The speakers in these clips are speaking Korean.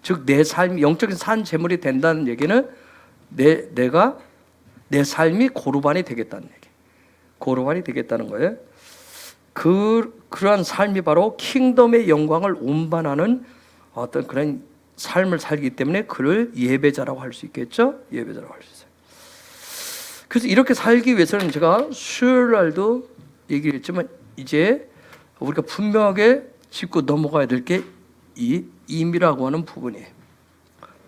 즉 내 삶이 영적인 산 제물이 된다는 얘기는 내가 내 삶이 고르반이 되겠다는 얘기. 고르반이 되겠다는 거예요. 그러한 삶이 바로 킹덤의 영광을 운반하는 어떤 그런 삶을 살기 때문에 그를 예배자라고 할 수 있겠죠. 예배자라고 할 수 있어요. 그래서 이렇게 살기 위해서는 제가 수요일 날도 얘기했지만 이제 우리가 분명하게 짚고 넘어가야 될 게 이 임이라고 하는 부분이에요.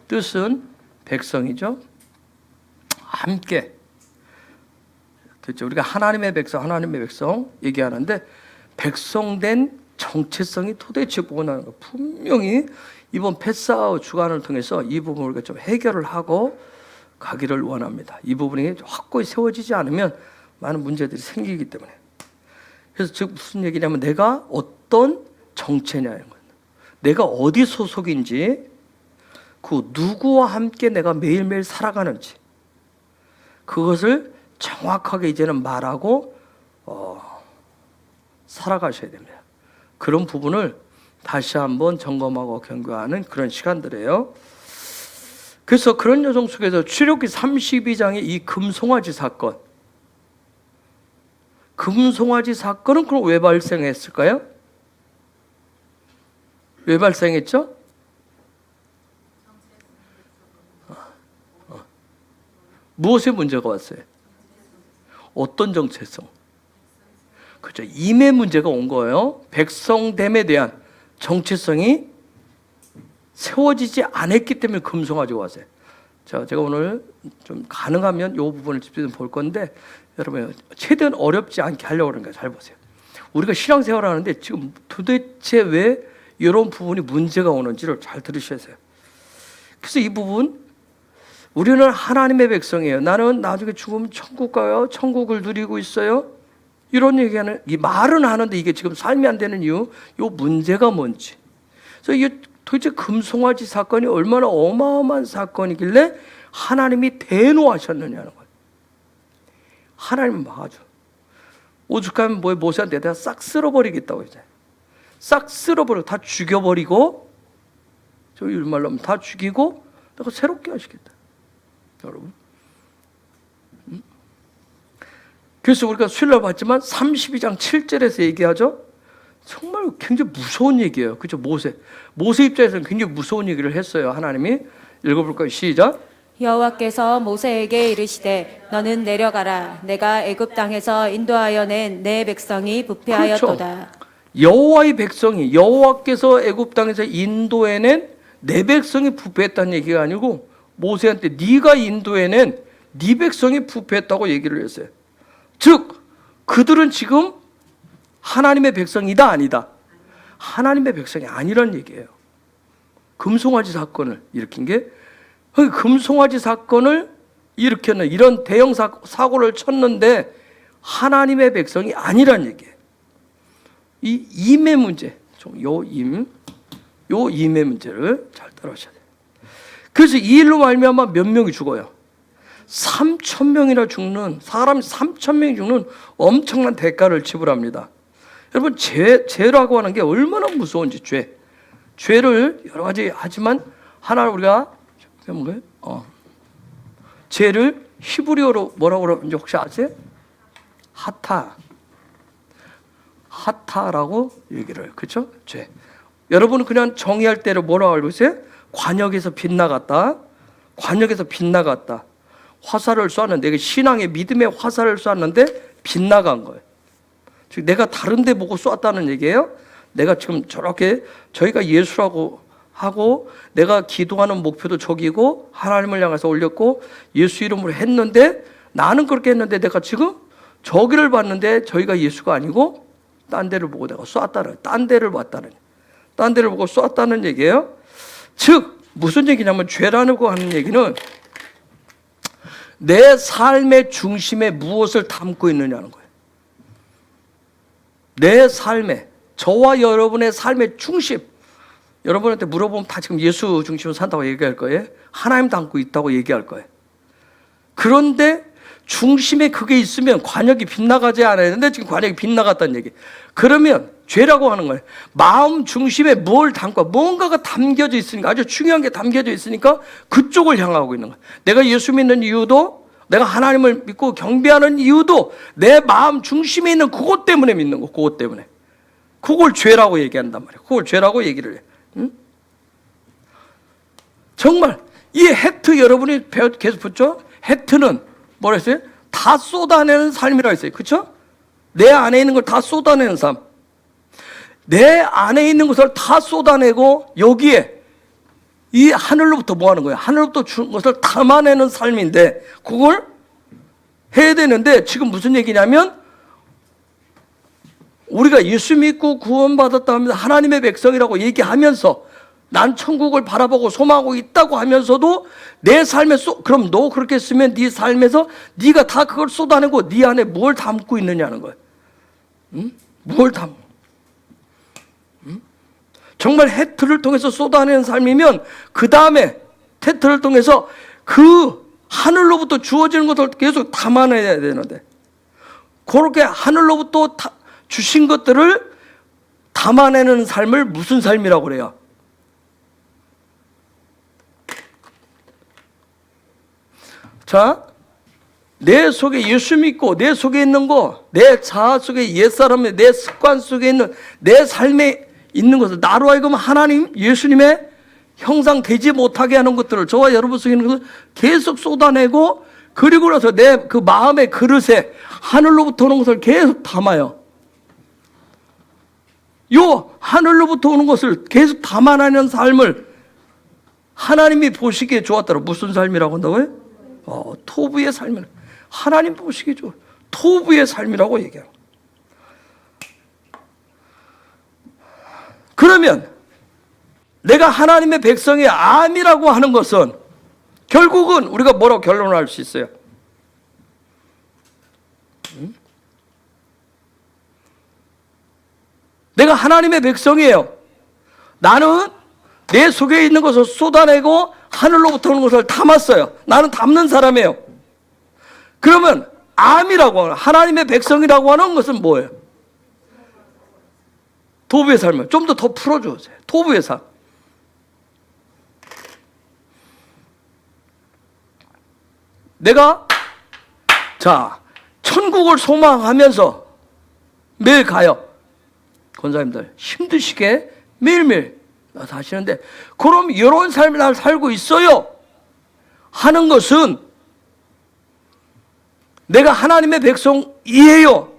뜻은 백성이죠. 함께. 그렇죠. 우리가 하나님의 백성 얘기하는데 백성된 정체성이 도대체 뭐냐는 거. 분명히 이번 패사우 주간을 통해서 이 부분을 우리가 좀 해결을 하고 가기를 원합니다. 이 부분이 확고히 세워지지 않으면 많은 문제들이 생기기 때문에. 그래서 즉 무슨 얘기냐면 내가 어떤 정체냐는 거예요. 내가 어디 소속인지, 그 누구와 함께 내가 매일매일 살아가는지 그것을 정확하게 이제는 말하고 살아가셔야 됩니다. 그런 부분을 다시 한번 점검하고 경고하는 그런 시간들이에요. 그래서 그런 여정 속에서 출애굽기 32장의 이 금송아지 사건, 금송아지 사건은 그럼 왜 발생했을까요? 왜 발생했죠? 무엇에 문제가 왔어요? 어떤 정체성? 그렇죠. 임의 문제가 온 거예요. 백성됨에 대한 정체성이 세워지지 않았기 때문에 금송아지가 왔어요. 자, 제가 오늘 좀 가능하면 이 부분을 집중해서 볼 건데 여러분 최대한 어렵지 않게 하려고 하는 거예요. 잘 보세요. 우리가 신앙생활을 하는데 지금 도대체 왜 이런 부분이 문제가 오는지를 잘 들으셔야 돼요. 그래서 이 부분, 우리는 하나님의 백성이에요. 나는 나중에 죽으면 천국 가요. 천국을 누리고 있어요. 이런 얘기하는, 이 말은 하는데 이게 지금 삶이 안 되는 이유, 이 문제가 뭔지. 그래서 이게 도대체 금송아지 사건이 얼마나 어마어마한 사건이길래 하나님이 대노하셨느냐는 거예요. 하나님은 아주 오죽하면 모세한테 내가 싹 쓸어버리겠다고 이제. 싹 쓸어버리고 다 죽여버리고, 저희 말로 하면 다 죽이고 내가 새롭게 하시겠다. 여러분. 그래서 우리가 수요일날 봤지만 32장 7절에서 얘기하죠. 정말 굉장히 무서운 얘기예요. 그렇죠? 모세 입장에서는 굉장히 무서운 얘기를 했어요. 하나님이. 읽어볼까요? 시작. 여호와께서 모세에게 이르시되 너는 내려가라. 내가 애굽 땅에서 인도하여 낸 내 백성이 부패하였도다. 그렇죠. 여호와의 백성이, 여호와께서 애굽 땅에서 인도해낸 내 백성이 부패했다는 얘기가 아니고 모세한테 네가 인도해낸 네 백성이 부패했다고 얘기를 했어요. 즉 그들은 지금 하나님의 백성이다 아니다? 하나님의 백성이 아니란 얘기예요. 금송아지 사건을 일으킨 게, 금송아지 사건을 일으켰는 이런 대형 사고를 쳤는데 하나님의 백성이 아니란 얘기예요. 이 임의 문제, 요 임의 문제를 잘 따라오셔야 돼요. 그래서 이 일로 말미암아 몇 명이 죽어요? 3,000명이나 죽는, 사람 3,000명이 죽는 엄청난 대가를 지불합니다. 여러분, 죄라고 하는 게 얼마나 무서운지, 죄를 여러 가지 하지만 하나 우리가 뭔가요? 죄를 히브리어로 뭐라고 그러는지 혹시 아세요? 하타라고 얘기를 해요. 그렇죠? 죄. 여러분은 그냥 정의할 때를 뭐라고 알고 있어요? 관역에서 빗나갔다. 관역에서 빗나갔다. 화살을 쐈는데, 신앙의 믿음의 화살을 쐈는데 빗나간 거예요. 즉 내가 다른 데 보고 쐈다는 얘기예요. 내가 지금 저렇게, 저희가 예수라고 하고 내가 기도하는 목표도 저기고 하나님을 향해서 올렸고 예수 이름으로 했는데, 나는 그렇게 했는데 내가 지금 저기를 봤는데 저희가 예수가 아니고 딴 데를 보고 내가 쐈다는, 딴 데를 봤다는, 딴 데를 보고 쐈다는 얘기예요. 즉 무슨 얘기냐면, 죄라는 거 하는 얘기는 내 삶의 중심에 무엇을 담고 있느냐는 거예요. 내 삶에, 저와 여러분의 삶의 중심, 여러분한테 물어보면 다 지금 예수 중심으로 산다고 얘기할 거예요. 하나님 담고 있다고 얘기할 거예요. 그런데 중심에 그게 있으면 관역이 빗나가지 않았는데 지금 관역이 빗나갔다는 얘기. 그러면 죄라고 하는 거예요. 마음 중심에 뭘 담고 뭔가가 담겨져 있으니까, 아주 중요한 게 담겨져 있으니까 그쪽을 향하고 있는 거예요. 내가 예수 믿는 이유도, 내가 하나님을 믿고 경배하는 이유도 내 마음 중심에 있는 그것 때문에 믿는 거, 그것 때문에. 그걸 죄라고 얘기한단 말이에요. 그걸 죄라고 얘기를 해. 응? 정말 이 헤트 여러분이 계속 붙죠? 헤트는 뭐라 했어요? 다 쏟아내는 삶이라고 했어요. 그렇죠? 내 안에 있는 걸 다 쏟아내는 삶. 내 안에 있는 것을 다 쏟아내고 여기에 이 하늘로부터 뭐 하는 거예요? 하늘로부터 준 것을 담아내는 삶인데 그걸 해야 되는데 지금 무슨 얘기냐면 우리가 예수 믿고 구원받았다 하면서 하나님의 백성이라고 얘기하면서 난 천국을 바라보고 소망하고 있다고 하면서도 내 삶에 그럼 너 그렇게 했으면 네 삶에서 네가 다 그걸 쏟아내고 네 안에 뭘 담고 있느냐는 거예요. 응? 뭘 담고? 응? 정말 헤트를 통해서 쏟아내는 삶이면 그 다음에 헤트를 통해서 그 하늘로부터 주어지는 것을 계속 담아내야 되는데 그렇게 하늘로부터 주신 것들을 담아내는 삶을 무슨 삶이라고 그래요? 자, 내 속에 예수 믿고 내 속에 있는 거, 내 자아 속에 옛사람의 내 습관 속에 있는 내 삶에 있는 것을 나로 하여금 하나님, 예수님의 형상 되지 못하게 하는 것들을 저와 여러분 속에 있는 것을 계속 쏟아내고 그리고 나서 내 그 마음의 그릇에 하늘로부터 오는 것을 계속 담아요. 요 하늘로부터 오는 것을 계속 담아내는 삶을 하나님이 보시기에 좋았더라. 무슨 삶이라고 한다고요? 토부의 삶이라. 하나님 보시기에 좋아. 토부의 삶이라고 얘기해요. 그러면 내가 하나님의 백성의 암이라고 하는 것은 결국은 우리가 뭐라고 결론할 수 있어요? 내가 하나님의 백성이에요. 나는 내 속에 있는 것을 쏟아내고 하늘로부터 오는 것을 담았어요. 나는 담는 사람이에요. 그러면 암이라고 하는 하나님의 백성이라고 하는 것은 뭐예요? 토부의 삶을 좀 더 풀어주세요. 토부의 삶. 내가 천국을 소망하면서 매일 가요. 권사님들 힘드시게 매일매일 사시는데 그럼 이런 삶을 날 살고 있어요 하는 것은 내가 하나님의 백성이에요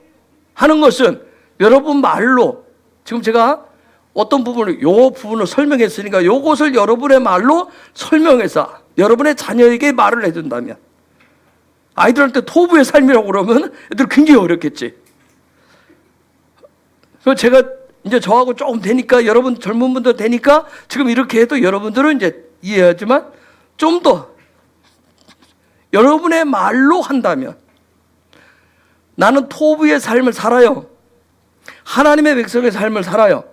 하는 것은 여러분 말로 지금 제가 어떤 부분을 요 부분을 설명했으니까 요것을 여러분의 말로 설명해서 여러분의 자녀에게 말을 해준다면 아이들한테 토부의 삶이라고 그러면 애들 굉장히 어렵겠지. 그래서 제가 이제 저하고 조금 되니까 여러분 젊은 분들 되니까 지금 이렇게 해도 여러분들은 이제 이해하지만 좀 더 여러분의 말로 한다면 나는 토부의 삶을 살아요. 하나님의 백성의 삶을 살아요.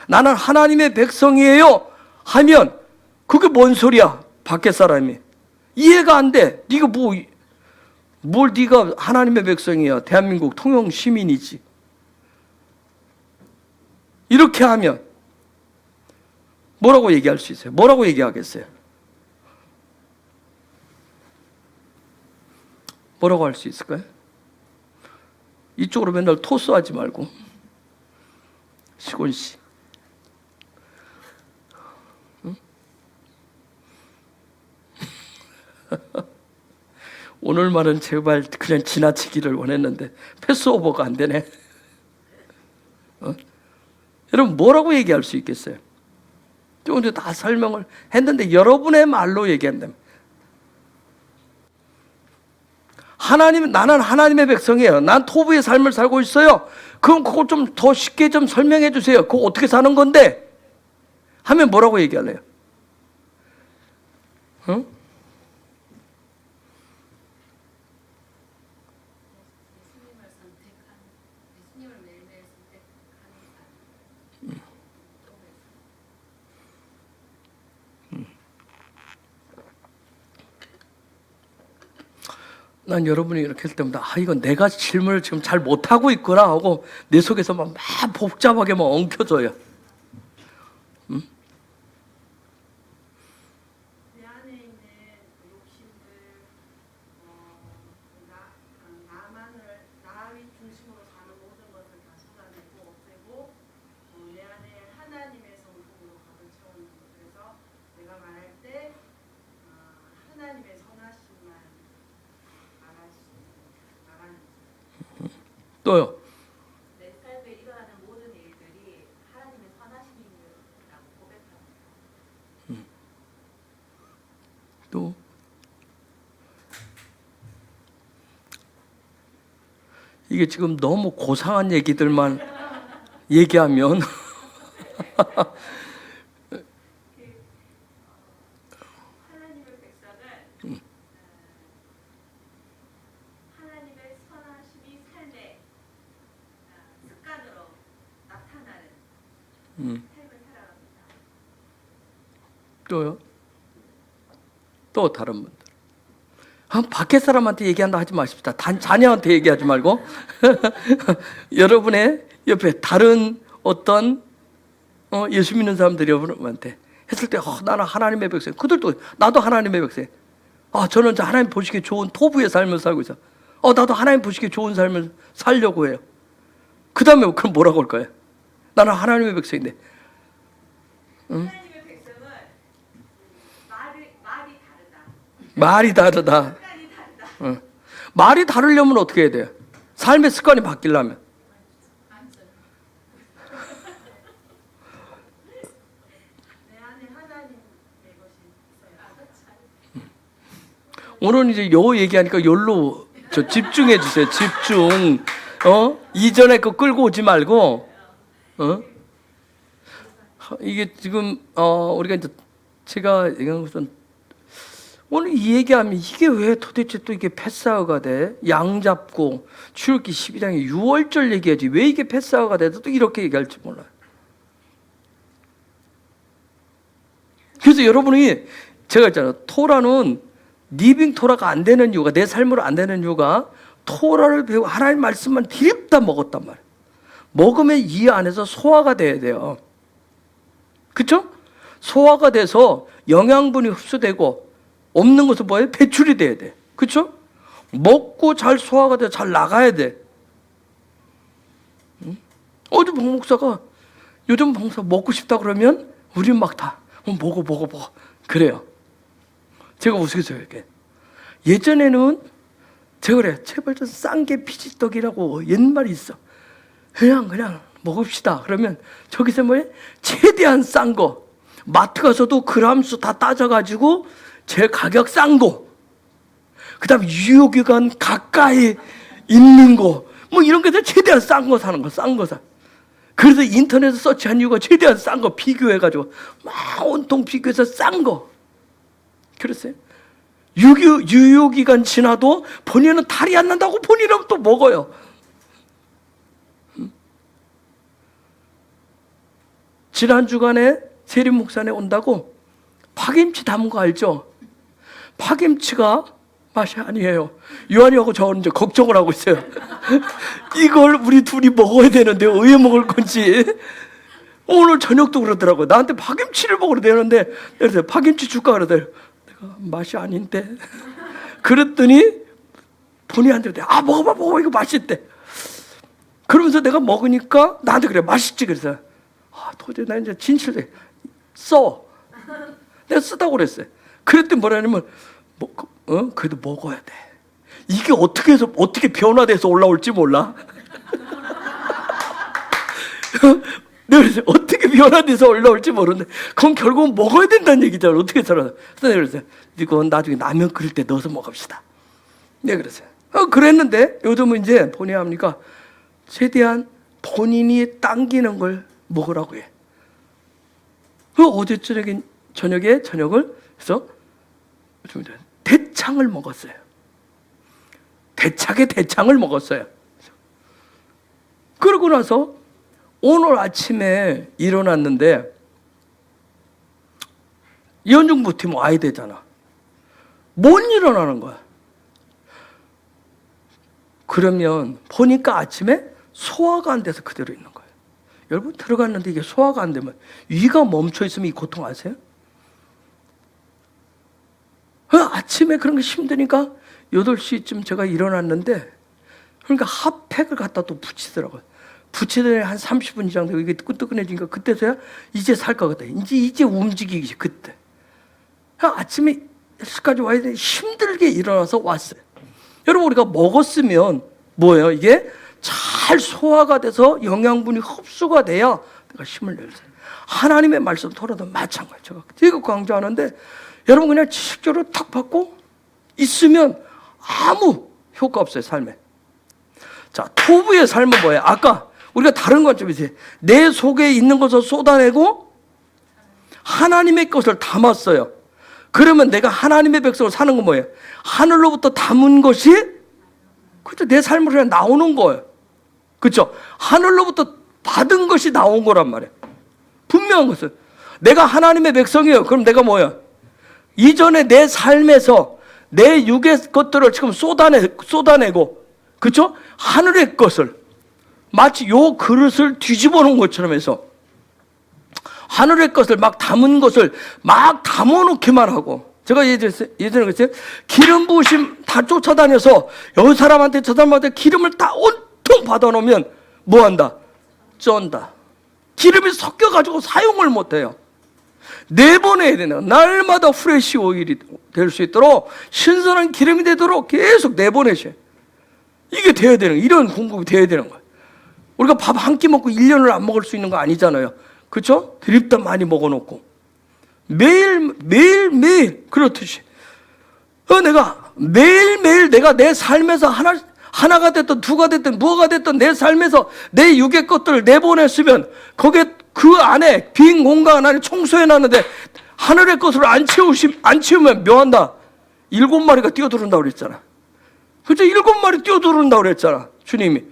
나는 하나님의 백성이에요 하면 그게 뭔 소리야? 밖에 사람이 이해가 안 돼. 네가 뭘 네가 하나님의 백성이야. 대한민국 통영 시민이지. 이렇게 하면 뭐라고 얘기할 수 있어요? 뭐라고 얘기하겠어요? 뭐라고 할 수 있을까요? 이쪽으로 맨날 토스하지 말고 시곤 씨. 응? 오늘 말은 제발 그냥 지나치기를 원했는데 패스오버가 안 되네. 여러분 뭐라고 얘기할 수 있겠어요? 조금 전에 다 설명을 했는데 여러분의 말로 얘기한다면 나는 하나님의 백성이에요. 난 토부의 삶을 살고 있어요. 그럼 그걸 좀 더 쉽게 좀 설명해 주세요. 그거 어떻게 사는 건데? 하면 뭐라고 얘기할래요? 응? 난 여러분이 이렇게 할 때마다 이건 내가 질문을 지금 잘 못하고 있구나 하고 내 속에서 막 복잡하게 막 엉켜져요. 응? 내 안에 있는 욕심을 나의 중심으로 사는 모든 것을 다 쏟아내고 없애고 내 안에 하나님의 성품으로 가득 채우는 것. 그래서 내가 말할 때 하나님의 선하심만 말하는 또요. 내 삶에 일어나는 모든 일들이 하나님의 선하심이라고 고백합니다. 또 이게 지금 너무 고상한 얘기들만 얘기하면 하나님의 백성은 하나님의 선하심이 삶의 습관으로 나타나는 삶을 살아갑니다. 또요. 또 다른 분들. 밖에 사람한테 얘기한다 하지 마십시다. 자녀한테 얘기하지 말고 여러분의 옆에 다른 어떤 예수 믿는 사람들이 여러분한테 했을 때 나는 하나님의 백성. 그들도 나도 하나님의 백성. 저는 하나님 보시기에 좋은 토부의 삶을 살고 있어. 나도 하나님 보시기에 좋은 삶을 살려고 해요. 그 다음에 그럼 뭐라고 할 거예요? 나는 하나님의 백성인데. 하나님의 백성은 말이 다르다. 말이 다르다. 습관이 다르다. 말이 다르려면 어떻게 해야 돼요? 삶의 습관이 바뀌려면. 내 안에 하나님의 것이 있어요. 오늘 이제 요 얘기하니까 요로 집중해 주세요. 집중. 이전에 거 끌고 오지 말고. 이게 지금 우리가 이제 제가 얘기한 것은 오늘 이 얘기하면 이게 왜 도대체 또 이게 패사어가 돼? 양 잡고 출애굽기 12장에 6월절 얘기하지 왜 이게 패사어가 돼서 또 이렇게 얘기할지 몰라요. 그래서 여러분이 제가 했잖아요. 토라는 리빙 토라가 안 되는 이유가 내 삶으로 안 되는 이유가 토라를 배우고 하나님 말씀만 디립다 먹었단 말이에요. 먹으면 이 안에서 소화가 돼야 돼요. 그렇죠? 소화가 돼서 영양분이 흡수되고 없는 것은 뭐예요? 배출이 돼야 돼. 그렇죠? 먹고 잘 소화가 돼 잘 나가야 돼. 어제 박 목사가 요즘 박 목사 먹고 싶다 그러면 우린 막 다 먹어 그래요. 제가 우스갯소리 이렇게 예전에는 제가 그래 제발 좀 싼 게 피지떡이라고 옛말이 있어. 그냥 먹읍시다. 그러면 저기서 뭐예요? 최대한 싼 거. 마트 가서도 그람수 다 따져가지고 제 가격 싼 거. 그 다음에 유효기간 가까이 있는 거. 뭐 이런 거에서 최대한 싼 거 사는 거. 싼 거 사. 그래서 인터넷에 서치한 이유가 최대한 싼 거 비교해가지고 막 온통 비교해서 싼 거. 그랬어요. 유효기간 지나도 본인은 탈이 안 난다고 본인은 또 먹어요. 지난 주간에 세림 목산에 온다고 파김치 담은 거 알죠? 파김치가 맛이 아니에요. 요한이하고 저는 이제 걱정을 하고 있어요. 이걸 우리 둘이 먹어야 되는데 왜 먹을 건지. 오늘 저녁도 그러더라고요. 나한테 파김치를 먹으러 되는데 그래서 파김치 줄까 그러더니 내가 맛이 아닌데. 그랬더니 본인한테 먹어봐 이거 맛있대. 그러면서 내가 먹으니까 나한테 그래 맛있지. 그래서 도저히 나 이제 진실돼. 내가 쓰다고 그랬어요. 그랬더니 뭐라냐면 그래도 먹어야 돼. 이게 어떻게 변화돼서 올라올지 몰라. 내가 그랬어요. 어떻게 변화돼서 올라올지 모르는데 그럼 결국은 먹어야 된다는 얘기잖아. 어떻게 살아. 그래서 내가 그랬어요. 이거 나중에 라면 끓일 때 넣어서 먹읍시다. 내가 그랬어요. 그랬는데 요즘은 이제 본인이 합니까? 최대한 본인이 당기는 걸 먹으라고 해. 어제 저녁에 저녁을 해서 대창을 먹었어요. 대창을 먹었어요. 그러고 나서 오늘 아침에 일어났는데 연중부팀 와야 되잖아. 못 일어나는 거야. 그러면 보니까 아침에 소화가 안 돼서 그대로 있는 거예요. 여러분 들어갔는데 이게 소화가 안 되면 위가 멈춰 있으면 이 고통 아세요? 아침에 그런 게 힘드니까 8시쯤 제가 일어났는데 그러니까 핫팩을 갖다 또 붙이더라고요. 붙이더니 한 30분 이상 되고 이게 뜨끈뜨끈해지니까 그때서야 이제 살 것 같다. 이제 움직이기 그때. 아침에 10시까지 와야 돼. 힘들게 일어나서 왔어요. 여러분 우리가 먹었으면 뭐예요? 이게 잘 소화가 돼서 영양분이 흡수가 돼야 내가 힘을 내요. 하나님의 말씀 토라도 마찬가지. 제가 되게 강조하는데 여러분 그냥 지식적으로 탁 받고 있으면 아무 효과 없어요 삶에. 자, 토부의 삶은 뭐예요? 아까 우리가 다른 것 좀 있어요. 내 속에 있는 것을 쏟아내고 하나님의 것을 담았어요. 그러면 내가 하나님의 백성으로 사는 건 뭐예요? 하늘로부터 담은 것이 그죠? 내 삶으로 그냥 나오는 거예요. 그렇죠? 하늘로부터 받은 것이 나온 거란 말이에요. 분명한 것은 내가 하나님의 백성이에요. 그럼 내가 뭐야? 이전에 내 삶에서 내 육의 것들을 지금 쏟아내고 그렇죠? 하늘의 것을 마치 요 그릇을 뒤집어 놓은 것처럼 해서 하늘의 것을 막 담은 것을 막 담아 놓기만 하고 제가 예전에 그랬어요. 기름 부으심 다 쫓아다녀서 여 사람한테 저 사람한테 기름을 다 온통 받아 놓으면 뭐 한다? 쩐다. 기름이 섞여가지고 사용을 못해요. 내보내야 되는 날마다 프레시 오일이 될 수 있도록 신선한 기름이 되도록 계속 내보내셔요. 이게 돼야 되는 거예요. 이런 공급이 돼야 되는 거예요. 우리가 밥 한 끼 먹고 1년을 안 먹을 수 있는 거 아니잖아요. 그렇죠? 드립다 많이 먹어놓고 매일 그렇듯이 내가 매일매일 내가 내 삶에서 하나가 됐든 두가 됐든 무엇가 됐든 내 삶에서 내 육의 것들을 내보냈으면 거기에 그 안에 빈 공간 안에 청소해놨는데 하늘의 것으로 안 채우면 묘한다. 7마리가 뛰어들어온다고 그랬잖아. 그죠? 7마리 뛰어들어온다고 그랬잖아. 주님이.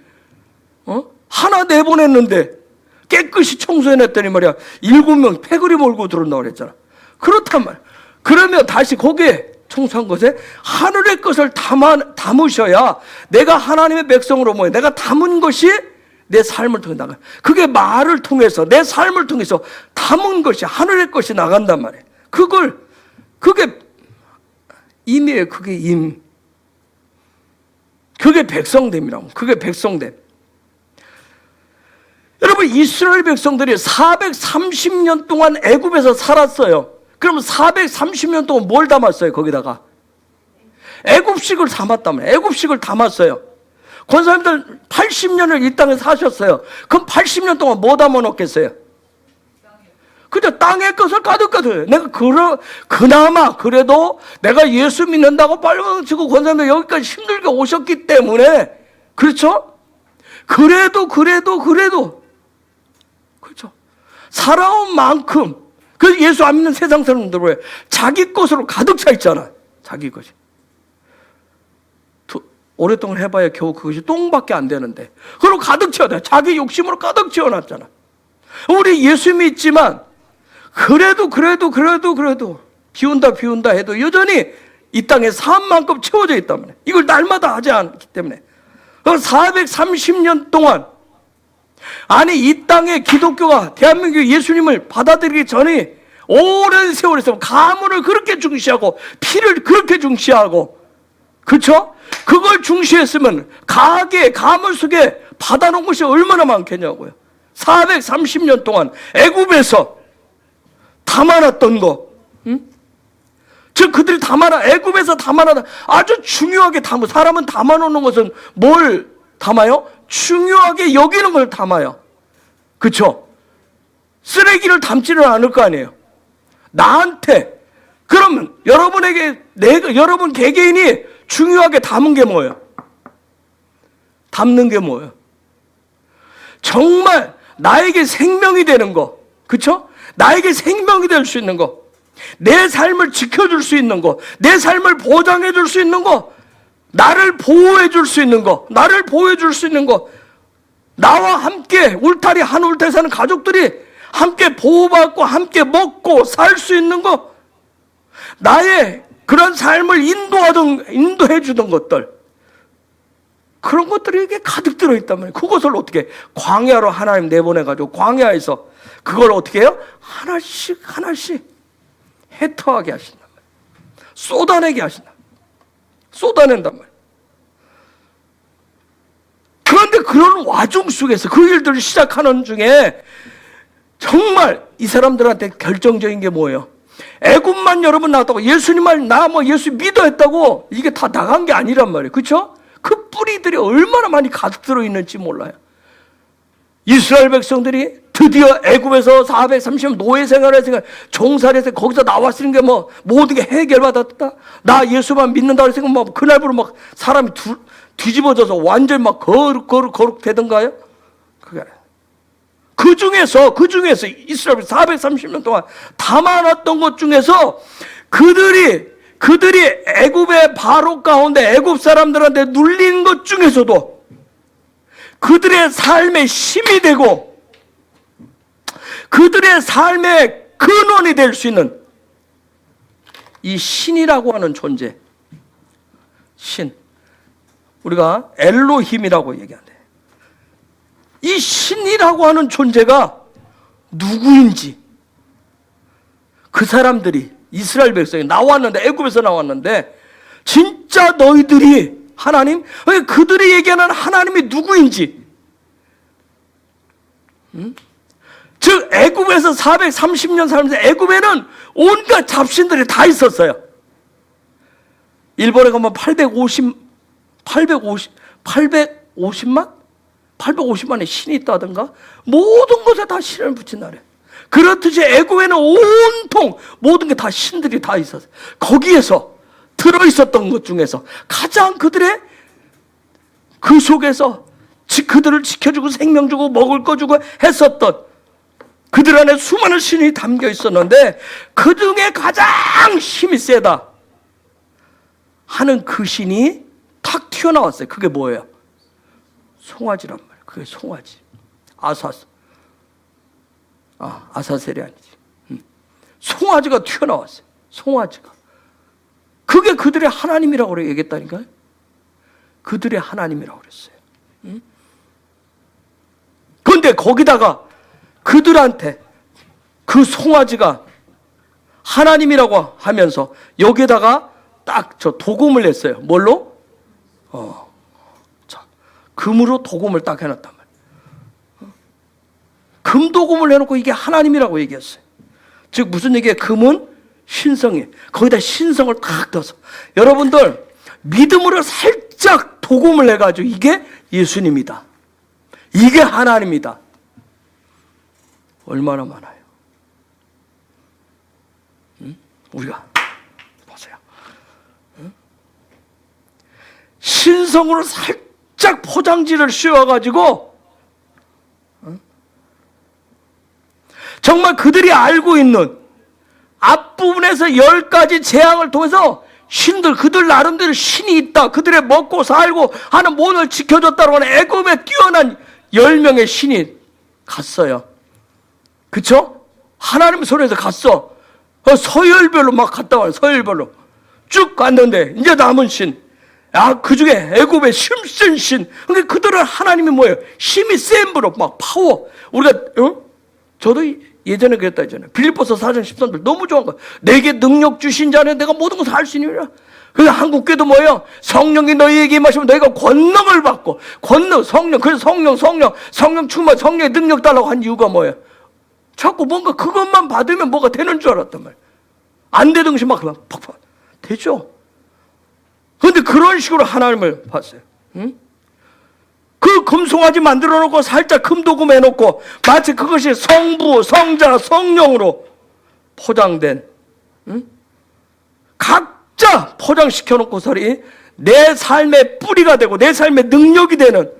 하나 내보냈는데 깨끗이 청소해냈더니 말이야. 7명 패거리 몰고 들어온다고 그랬잖아. 그렇단 말이야. 그러면 다시 거기에 청소한 것에 하늘의 것을 담으셔야 내가 하나님의 백성으로 모여 내가 담은 것이 내 삶을 통해 나가. 그게 말을 통해서 내 삶을 통해서 담은 것이 하늘의 것이 나간단 말이에요. 그게 임이에요. 그게 임. 그게 백성됨이라고. 그게 백성됨. 여러분 이스라엘 백성들이 430년 동안 애굽에서 살았어요. 그럼 430년 동안 뭘 담았어요? 거기다가 애굽식을 담았다면 애굽식을 담았어요. 권사님들 80년을 이 땅에 사셨어요. 그럼 80년 동안 뭐 담아 놓겠어요? 그죠? 땅의 것을 가득가득. 내가 그나마 그래도 내가 예수 믿는다고 빨간치고 권사님들 여기까지 힘들게 오셨기 때문에 그렇죠? 그래도 그렇죠? 살아온 만큼 그 예수 안 믿는 세상 사람들 왜 자기 것으로 가득 차 있잖아. 자기 것이. 오랫동안 해봐야 겨우 그것이 똥밖에 안 되는데 그걸 가득 채워야 돼. 자기 욕심으로 가득 채워놨잖아. 우리 예수 믿지만 그래도 비운다 해도 여전히 이 땅에 삶만큼 채워져 있단 말이야. 이걸 날마다 하지 않기 때문에 430년 동안 아니 이 땅에 기독교가 대한민국 예수님을 받아들이기 전에 오랜 세월 있으면 가문을 그렇게 중시하고 피를 그렇게 중시하고 그렇죠? 그걸 중시했으면 가문 속에 받아놓은 것이 얼마나 많겠냐고요. 430년 동안 애굽에서 담아놨던 거, 즉 그들이 애굽에서 담아놨다 아주 중요하게 사람은 담아놓는 것은 뭘 담아요? 중요하게 여기는 걸 담아요. 그렇죠? 쓰레기를 담지는 않을 거 아니에요. 나한테 그러면 여러분 개개인이 중요하게 담은 게 뭐예요? 담는 게 뭐예요? 정말 나에게 생명이 되는 거, 그렇죠? 나에게 생명이 될 수 있는 거, 내 삶을 지켜줄 수 있는 거, 내 삶을 보장해 줄 수 있는 거, 나를 보호해 줄 수 있는 거, 나와 함께 울타리 한 울타리 사는 가족들이 함께 보호받고 함께 먹고 살 수 있는 거, 나의 그런 삶을 인도해 주던 것들, 그런 것들이 이게 가득 들어있단 말이에요. 그것을 어떻게 광야로 하나님 내보내가지고 광야에서 그걸 어떻게 해요? 하나씩 하나씩 해터하게 하신단 말이에요. 쏟아내게 하신단 말이에요. 쏟아낸단 말이에요. 그런데 그런 와중 속에서 그 일들을 시작하는 중에 정말 이 사람들한테 결정적인 게 뭐예요? 애굽만 여러분 나왔다고 예수님을 나 뭐 예수 믿어 했다고 이게 다 나간 게 아니란 말이에요. 그렇죠? 그 뿌리들이 얼마나 많이 가득 들어있는지 몰라요. 이스라엘 백성들이 드디어 애굽에서 430년 노예 생활에서 종살이에서 거기서 나왔으니 게 뭐 모든 게 해결받았다. 나 예수만 믿는다 그래서 뭐 그날부로 막 사람이 뒤집어져서 완전히 막 거룩 되던가요? 그게 아니에요. 그 중에서 이스라엘 430년 동안 담아놨던 것 중에서 그들이 애굽의 바로 가운데 애굽 사람들한테 눌린 것 중에서도 그들의 삶의 힘이 되고 그들의 삶의 근원이 될 수 있는 이 신이라고 하는 존재, 신, 우리가 엘로힘이라고 얘기하는데 이 신이라고 하는 존재가 누구인지 그 사람들이 이스라엘 백성이 나왔는데 애굽에서 나왔는데 진짜 너희들이 하나님, 그들이 얘기하는 하나님이 누구인지 즉 애굽에서 430년 살면서 애굽에는 온갖 잡신들이 다 있었어요. 일본에 가면 850만의 신이 있다든가 모든 것에 다 신을 붙인 나라예요. 그렇듯이 애굽에는 온통 모든 게 다 신들이 다 있었어요. 거기에서 들어있었던 것 중에서 가장 그들의 그 속에서 그들을 지켜주고 생명 주고 먹을 거 주고 했었던 그들 안에 수많은 신이 담겨 있었는데 그 중에 가장 힘이 세다 하는 그 신이 탁 튀어나왔어요. 그게 뭐예요? 송아지란 말이에요. 그게 송아지. 아사셀이 아니지. 송아지가 튀어나왔어요. 송아지가. 그게 그들의 하나님이라고 얘기했다니까요. 그들의 하나님이라고 그랬어요. 그런데 거기다가 그들한테 그 송아지가 하나님이라고 하면서 여기에다가 딱 저 도금을 냈어요. 뭘로? 금으로 도금을 딱 해놨단 말이에요. 금도금을 해놓고 이게 하나님이라고 얘기했어요. 즉 무슨 얘기예요? 금은 신성이. 거기다 신성을 딱 넣어서 여러분들 믿음으로 살짝 도금을 해가지고 이게 예수님이다. 이게 하나님이다. 얼마나 많아요. 우리가 보세요. 신성으로 살짝 포장지를 씌워가지고 정말 그들이 알고 있는 앞부분에서 10가지 재앙을 통해서 신들, 그들 나름대로 신이 있다. 그들의 먹고 살고 하는 모든 걸 지켜줬다고 하는 애굽에 뛰어난 10명의 신이 갔어요. 그쵸? 하나님 손에서 갔어. 서열별로 막 갔다 와요. 서열별로. 쭉 갔는데 이제 남은 신. 그 중에 애굽의 힘센 신. 그러니까 그들은 하나님이 뭐예요? 힘이 센 분으로 막 파워. 우리가 저도 예전에 그랬다 했잖아요. 빌립보서 4장 13절 너무 좋은 거예요. 내게 능력 주신 자는 내가 모든 것을 할 수 있느니라. 그래서 한국교도 뭐예요? 성령이 너희에게 임하시면 너희가 권능을 받고 성령, 그래서 성령 충만, 성령의 능력 달라고 한 이유가 뭐예요? 자꾸 뭔가 그것만 받으면 뭐가 되는 줄 알았단 말이에요. 안 되던 것이 막 팍팍 되죠. 그런데 그런 식으로 하나님을 봤어요. 그 금송아지 만들어 놓고 살짝 금도금 해놓고 마치 그것이 성부, 성자, 성령으로 포장된 각자 포장시켜 놓고서리 내 삶의 뿌리가 되고 내 삶의 능력이 되는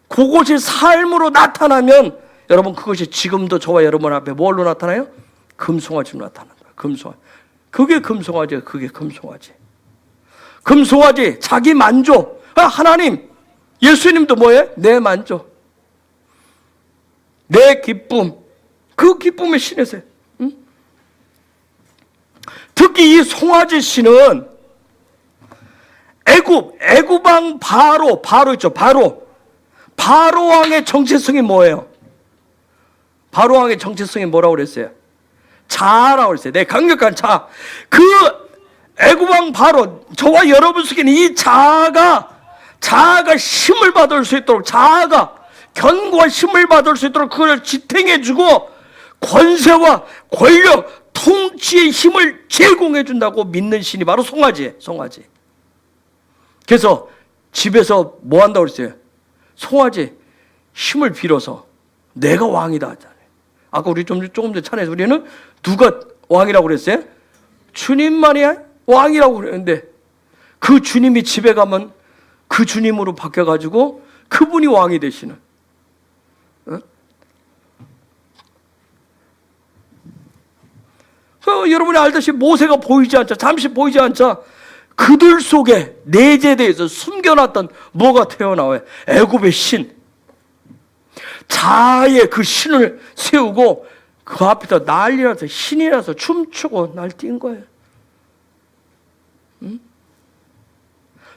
그것이 삶으로 나타나면 여러분 그것이 지금도 저와 여러분 앞에 뭘로 나타나요? 금송아지로 나타난다. 금송아지. 그게 금송아지예요. 그게 금송아지. 금송아지 자기 만족. 하나님 예수님도 뭐예요? 내 만족, 내 기쁨, 그 기쁨의 신이세요. 특히 이 송아지 신은 애굽왕 바로 있죠. 바로 왕의 정체성이 뭐예요? 바로 왕의 정체성이 뭐라고 그랬어요? 자라고 그랬어요. 내 강력한 자. 그 애굽왕 바로, 저와 여러분 속에는 이 자아가 힘을 받을 수 있도록, 자아가 견고한 힘을 받을 수 있도록 그걸 지탱해주고 권세와 권력, 통치의 힘을 제공해준다고 믿는 신이 바로 송아지예요. 송아지. 그래서 집에서 뭐 한다고 그랬어요? 송아지 힘을 빌어서 내가 왕이다 하잖아요. 아까 우리 조금 전에 찬에서 우리는 누가 왕이라고 그랬어요? 주님만이 왕이라고 그랬는데 그 주님이 집에 가면 그 주님으로 바뀌어가지고 그분이 왕이 되시는. 여러분이 알다시피 모세가 보이지 않자, 잠시 보이지 않자 그들 속에 내재되어서 숨겨놨던 뭐가 튀어나와요? 애굽의 신. 자아의 그 신을 세우고 그 앞에서 난리나서 신이라서 춤추고 날뛴 거예요.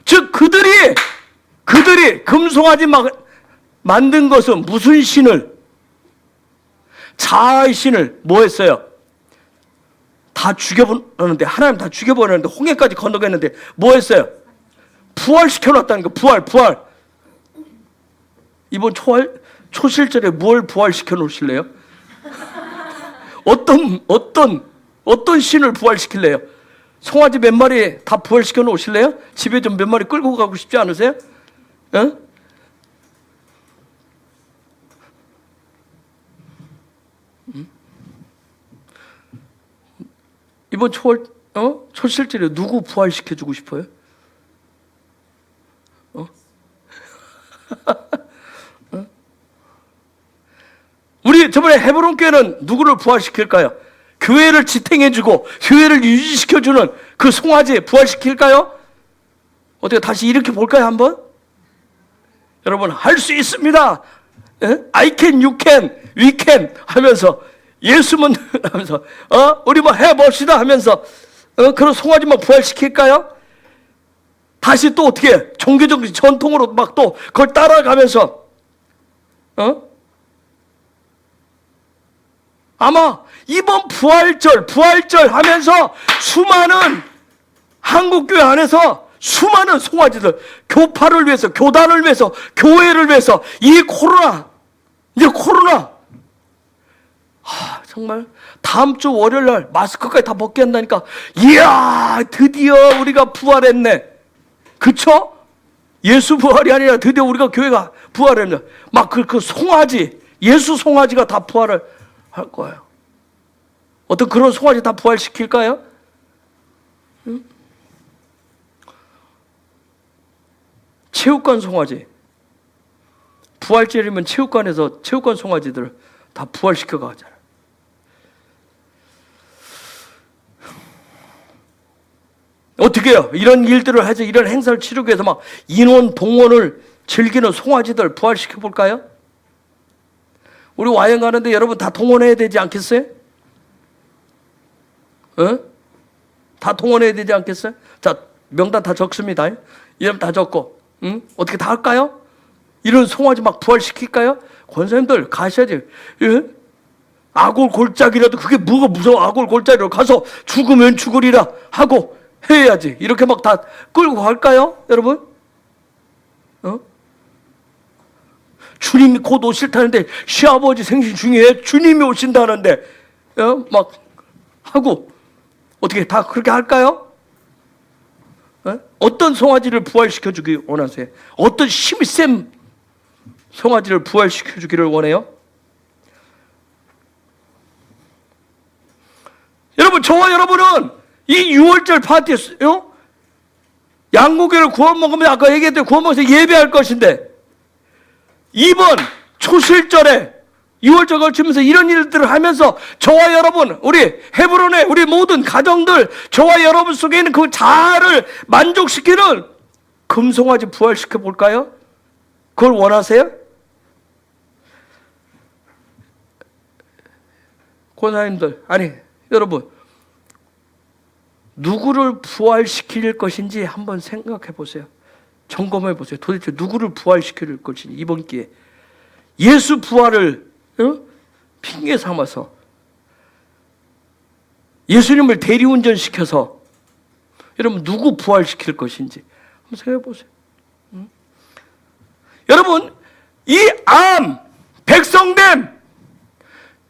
즉 그들이 금송아지 만든 것은 무슨 신을? 자아의 신을 뭐 했어요? 다 죽여버렸는데, 하나님 다 죽여버렸는데, 홍해까지 건너갔는데 뭐 했어요? 부활시켜놨다는 거. 부활. 이번 초실절에 뭘 부활시켜 놓으실래요? 어떤 신을 부활시킬래요? 송아지 몇 마리 다 부활시켜 놓으실래요? 집에 좀 몇 마리 끌고 가고 싶지 않으세요? 이번 초실절에 누구 부활시켜주고 싶어요? 우리 저번에 헤브론 교회는 누구를 부활시킬까요? 교회를 지탱해주고 교회를 유지시켜주는 그 송아지 부활시킬까요? 어떻게 다시 이렇게 볼까요 한번? 여러분 할 수 있습니다. I can, you can, we can 하면서 예수만 하면서 우리 뭐 해봅시다 하면서 그런 송아지만 부활시킬까요? 다시 또 어떻게 종교적 전통으로 막 또 그걸 따라가면서 아마 이번 부활절 하면서 수많은 한국교회 안에서 수많은 송아지들, 교파를 위해서, 교단을 위해서, 교회를 위해서 이 코로나 정말 다음 주 월요일 날 마스크까지 다 벗게 한다니까 이야 드디어 우리가 부활했네. 그쵸? 예수 부활이 아니라 드디어 우리가 교회가 부활했네. 막 그 송아지, 예수 송아지가 다 부활을 할 거예요. 어떤 그런 송아지 다 부활시킬까요? 응? 체육관 송아지. 부활절이면 체육관에서 체육관 송아지들 다 부활시켜 가잖아요. 어떻게 해요? 이런 일들을 해서 이런 행사를 치르기 위해서 막 인원 동원을 즐기는 송아지들 부활시켜 볼까요? 우리 와인 가는데 여러분 다 동원해야 되지 않겠어요? 다 동원해야 되지 않겠어요? 자, 명단 다 적습니다. 이름 다 적고, 어떻게 다 할까요? 이런 송아지 막 부활시킬까요? 권사님들 가셔야지. 아골 골짜기라도 그게 뭐가 무서워? 아골 골짜기로 가서 죽으면 죽으리라 하고 해야지. 이렇게 막 다 끌고 갈까요? 여러분? 주님이 곧 오실다는데 시아버지 생신 중에 주님이 오신다는데 막 하고 어떻게 다 그렇게 할까요? 어떤 송아지를 부활시켜주기 원하세요? 어떤 힘이 센 송아지를 부활시켜주기를 원해요? 여러분, 저와 여러분은 이 6월절 파티에 양고기를 구워 먹으면 아까 얘기했듯이 구워 먹어서 예배할 것인데 이번 초실절에 6월절 걸치면서 이런 일들을 하면서 저와 여러분, 우리 헤브론의 우리 모든 가정들, 저와 여러분 속에 있는 그 자아를 만족시키는 금송아지 부활시켜 볼까요? 그걸 원하세요? 권사님들, 아니 여러분, 누구를 부활시킬 것인지 한번 생각해 보세요. 점검해 보세요. 도대체 누구를 부활시킬 것인지 이번 기회에 예수 부활을 핑계 삼아서 예수님을 대리운전시켜서 여러분 누구 부활시킬 것인지 한번 생각해 보세요. 여러분 이 암, 백성됨,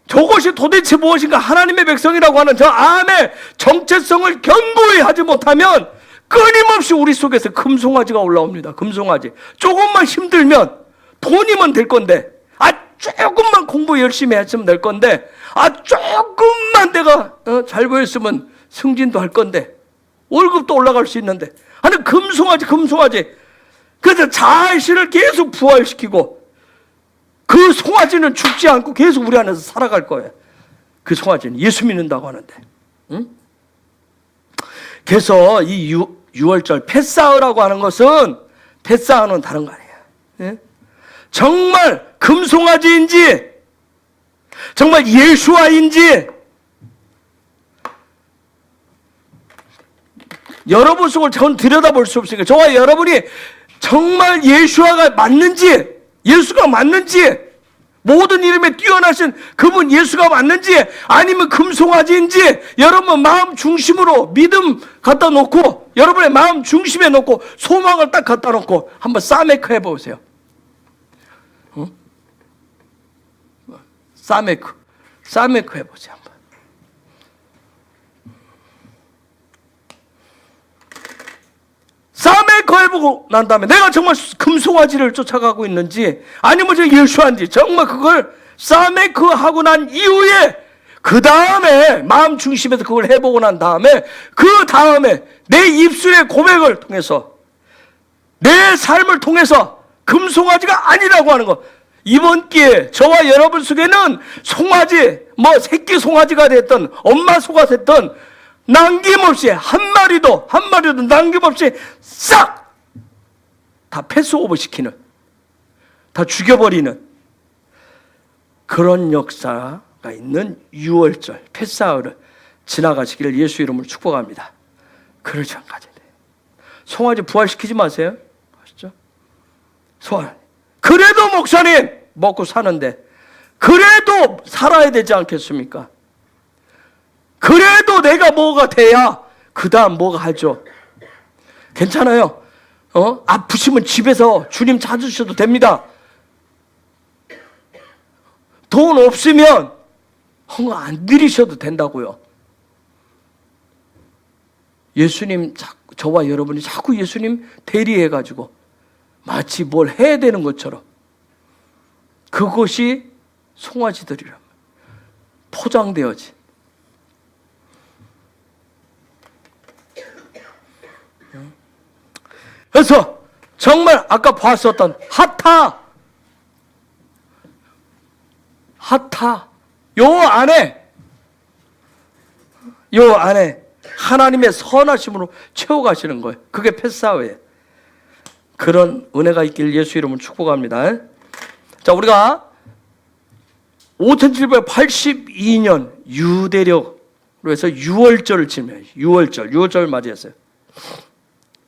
저것이 도대체 무엇인가? 하나님의 백성이라고 하는 저 암의 정체성을 견고히 하지 못하면 끊임없이 우리 속에서 금송아지가 올라옵니다. 금송아지. 조금만 힘들면 돈이면 될 건데, 조금만 공부 열심히 했으면 될 건데, 조금만 내가 잘 보였으면 승진도 할 건데, 월급도 올라갈 수 있는데, 하는 금송아지. 그래서 자신을 계속 부활시키고, 그 송아지는 죽지 않고 계속 우리 안에서 살아갈 거예요. 그 송아지는 예수 믿는다고 하는데. 응? 그래서 이 6월절 패사흐라고 하는 것은, 패사흐는 다른 거 아니에요. 예? 정말 금송아지인지 정말 예수아인지 여러분 속을 전 들여다볼 수 없으니까 저와 여러분이 정말 예수아가 맞는지, 예수가 맞는지, 모든 이름에 뛰어나신 그분 예수가 맞는지, 아니면 금송아지인지 여러분 마음 중심으로 믿음 갖다 놓고, 여러분의 마음 중심에 놓고 소망을 딱 갖다 놓고 한번 싸메크 해보세요. 싸메크 해보세요. 한번. 싸메크 해보고 난 다음에 내가 정말 금송아지를 쫓아가고 있는지 아니면 저 예수한지 정말 그걸 싸메크 하고 난 이후에 그 다음에 마음 중심에서 그걸 해보고 난 다음에 그 다음에 내 입술의 고백을 통해서 내 삶을 통해서 금송아지가 아니라고 하는 것. 이번 기회에 저와 여러분 속에는 송아지, 새끼 송아지가 됐든 엄마 소가 됐든 남김없이 한 마리도 남김없이 싹 다 패스오버 시키는, 다 죽여버리는 그런 역사가 있는 6월절 패사흐를 지나가시기를 예수 이름으로 축복합니다. 그럴 전까지 송아지 부활시키지 마세요. 아시죠? 그래도 목사님 먹고 사는데 그래도 살아야 되지 않겠습니까? 그래도 내가 뭐가 돼야 그 다음 뭐가 하죠. 괜찮아요. 아프시면 집에서 주님 찾으셔도 됩니다. 돈 없으면 헌금 안 드리셔도 된다고요. 예수님, 저와 여러분이 자꾸 예수님 대리해가지고 마치 뭘 해야 되는 것처럼, 그것이 송아지들이라 포장되어진. 그래서 정말 아까 봤었던 하타 요 안에 하나님의 선하심으로 채워가시는 거예요. 그게 패사흐예요. 그런 은혜가 있길 예수 이름으로 축복합니다. 자, 우리가 5782년 유대력으로 해서 6월절을 지내요. 6월절 맞이했어요.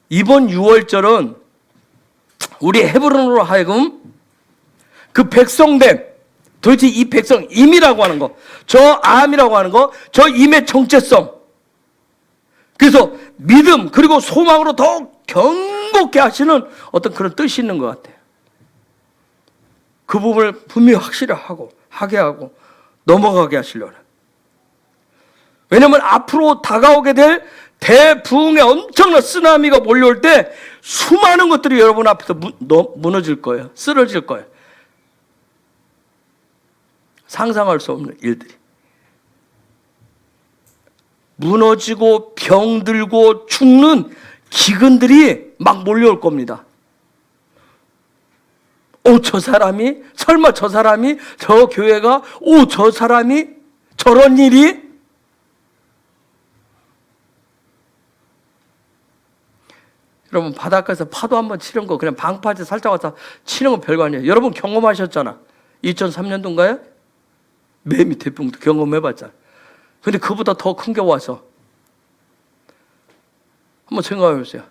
이번 6월절은 우리 헤브론으로 하여금 그 백성됨, 도대체 이 백성, 임이라고 하는 거, 저 암이라고 하는 거, 저 임의 정체성, 그래서 믿음 그리고 소망으로 더욱 견고케 하시는 어떤 그런 뜻이 있는 것 같아요. 그 부분을 분명히 하게 하고 넘어가게 하시려는. 왜냐하면 앞으로 다가오게 될 대부흥의 엄청난 쓰나미가 몰려올 때 수많은 것들이 여러분 앞에서 무너질 거예요. 쓰러질 거예요. 상상할 수 없는 일들이. 무너지고 병들고 죽는 기근들이 막 몰려올 겁니다. 저 사람이, 설마 저 사람이, 저 교회가, 저 사람이 저런 일이? 여러분 바닷가에서 파도 한번 치는 거, 그냥 방파제 살짝 와서 치는 건 별거 아니에요. 여러분 경험하셨잖아. 2003년도인가요? 매미 태풍도 경험해봤잖아. 근데 그보다 더 큰 게 와서 한번 생각해 보세요.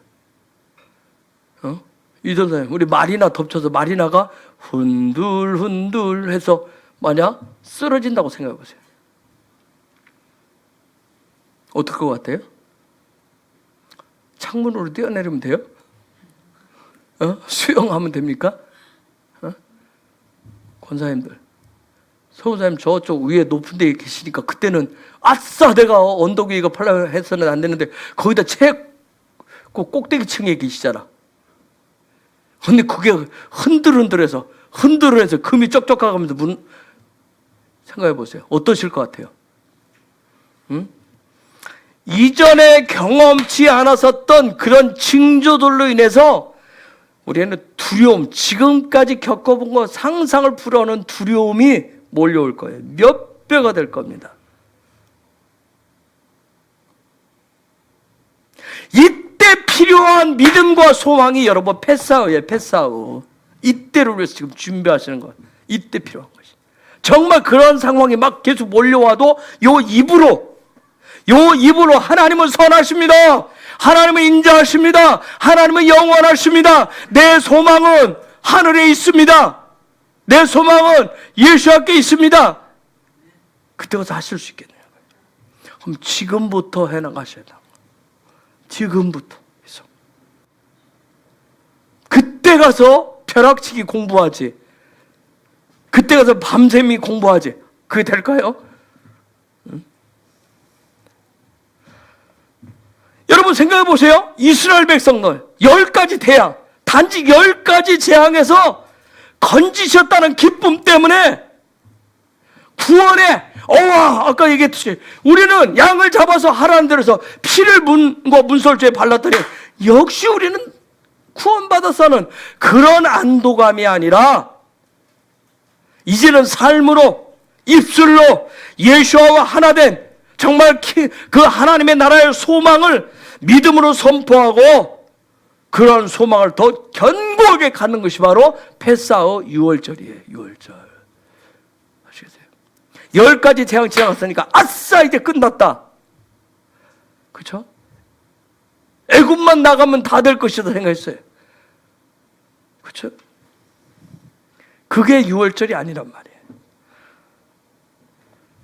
이전사님, 우리 마리나 덮쳐서 마리나가 훈들훈들 해서 만약 쓰러진다고 생각해 보세요. 어떨 것 같아요? 창문으로 뛰어내리면 돼요? 수영하면 됩니까? 권사님들, 서우사님 저쪽 위에 높은 데 계시니까 그때는 아싸 내가 언덕 위가 팔라 해서는 안 되는데 거기다 그 꼭대기층에 계시잖아. 근데 그게 흔들흔들해서 금이 쩍쩍 가면서 생각해 보세요. 어떠실 것 같아요? 응? 이전에 경험치 않았었던 그런 징조들로 인해서 우리는 두려움, 지금까지 겪어본 거 상상을 불허하는 두려움이 몰려올 거예요. 몇 배가 될 겁니다. 이때 필요한 믿음과 소망이 여러분 패사우예요. 패사우. 이때를 위해서 지금 준비하시는 거예요. 이때 필요한 것이. 정말 그런 상황이 막 계속 몰려와도 요 입으로 하나님은 선하십니다. 하나님은 인자하십니다. 하나님은 영원하십니다. 내 소망은 하늘에 있습니다. 내 소망은 예수께 있습니다. 그때 가서 하실 수 있겠네요. 그럼 지금부터 해나가셔야 돼요. 지금부터. 그때 가서 벼락치기 공부하지. 그때 가서 밤샘이 공부하지. 그게 될까요? 여러분 생각해 보세요. 이스라엘 백성들 10가지 대항, 단지 10가지 재앙에서 건지셨다는 기쁨 때문에 구원에 아까 얘기했듯이 우리는 양을 잡아서 하라는 데서 피를 문설주에 발랐더니 역시 우리는 구원받았다는 그런 안도감이 아니라 이제는 삶으로 입술로 예수와 하나 된 정말 그 하나님의 나라의 소망을 믿음으로 선포하고 그런 소망을 더 견고하게 갖는 것이 바로 패사우 유월절이에요. 유월절. 아시겠어요? 10가지 재앙 지나갔으니까 아싸 이제 끝났다. 그렇죠? 애굽만 나가면 다 될 것이다 생각했어요. 그렇죠? 그게 유월절이 아니란 말이에요.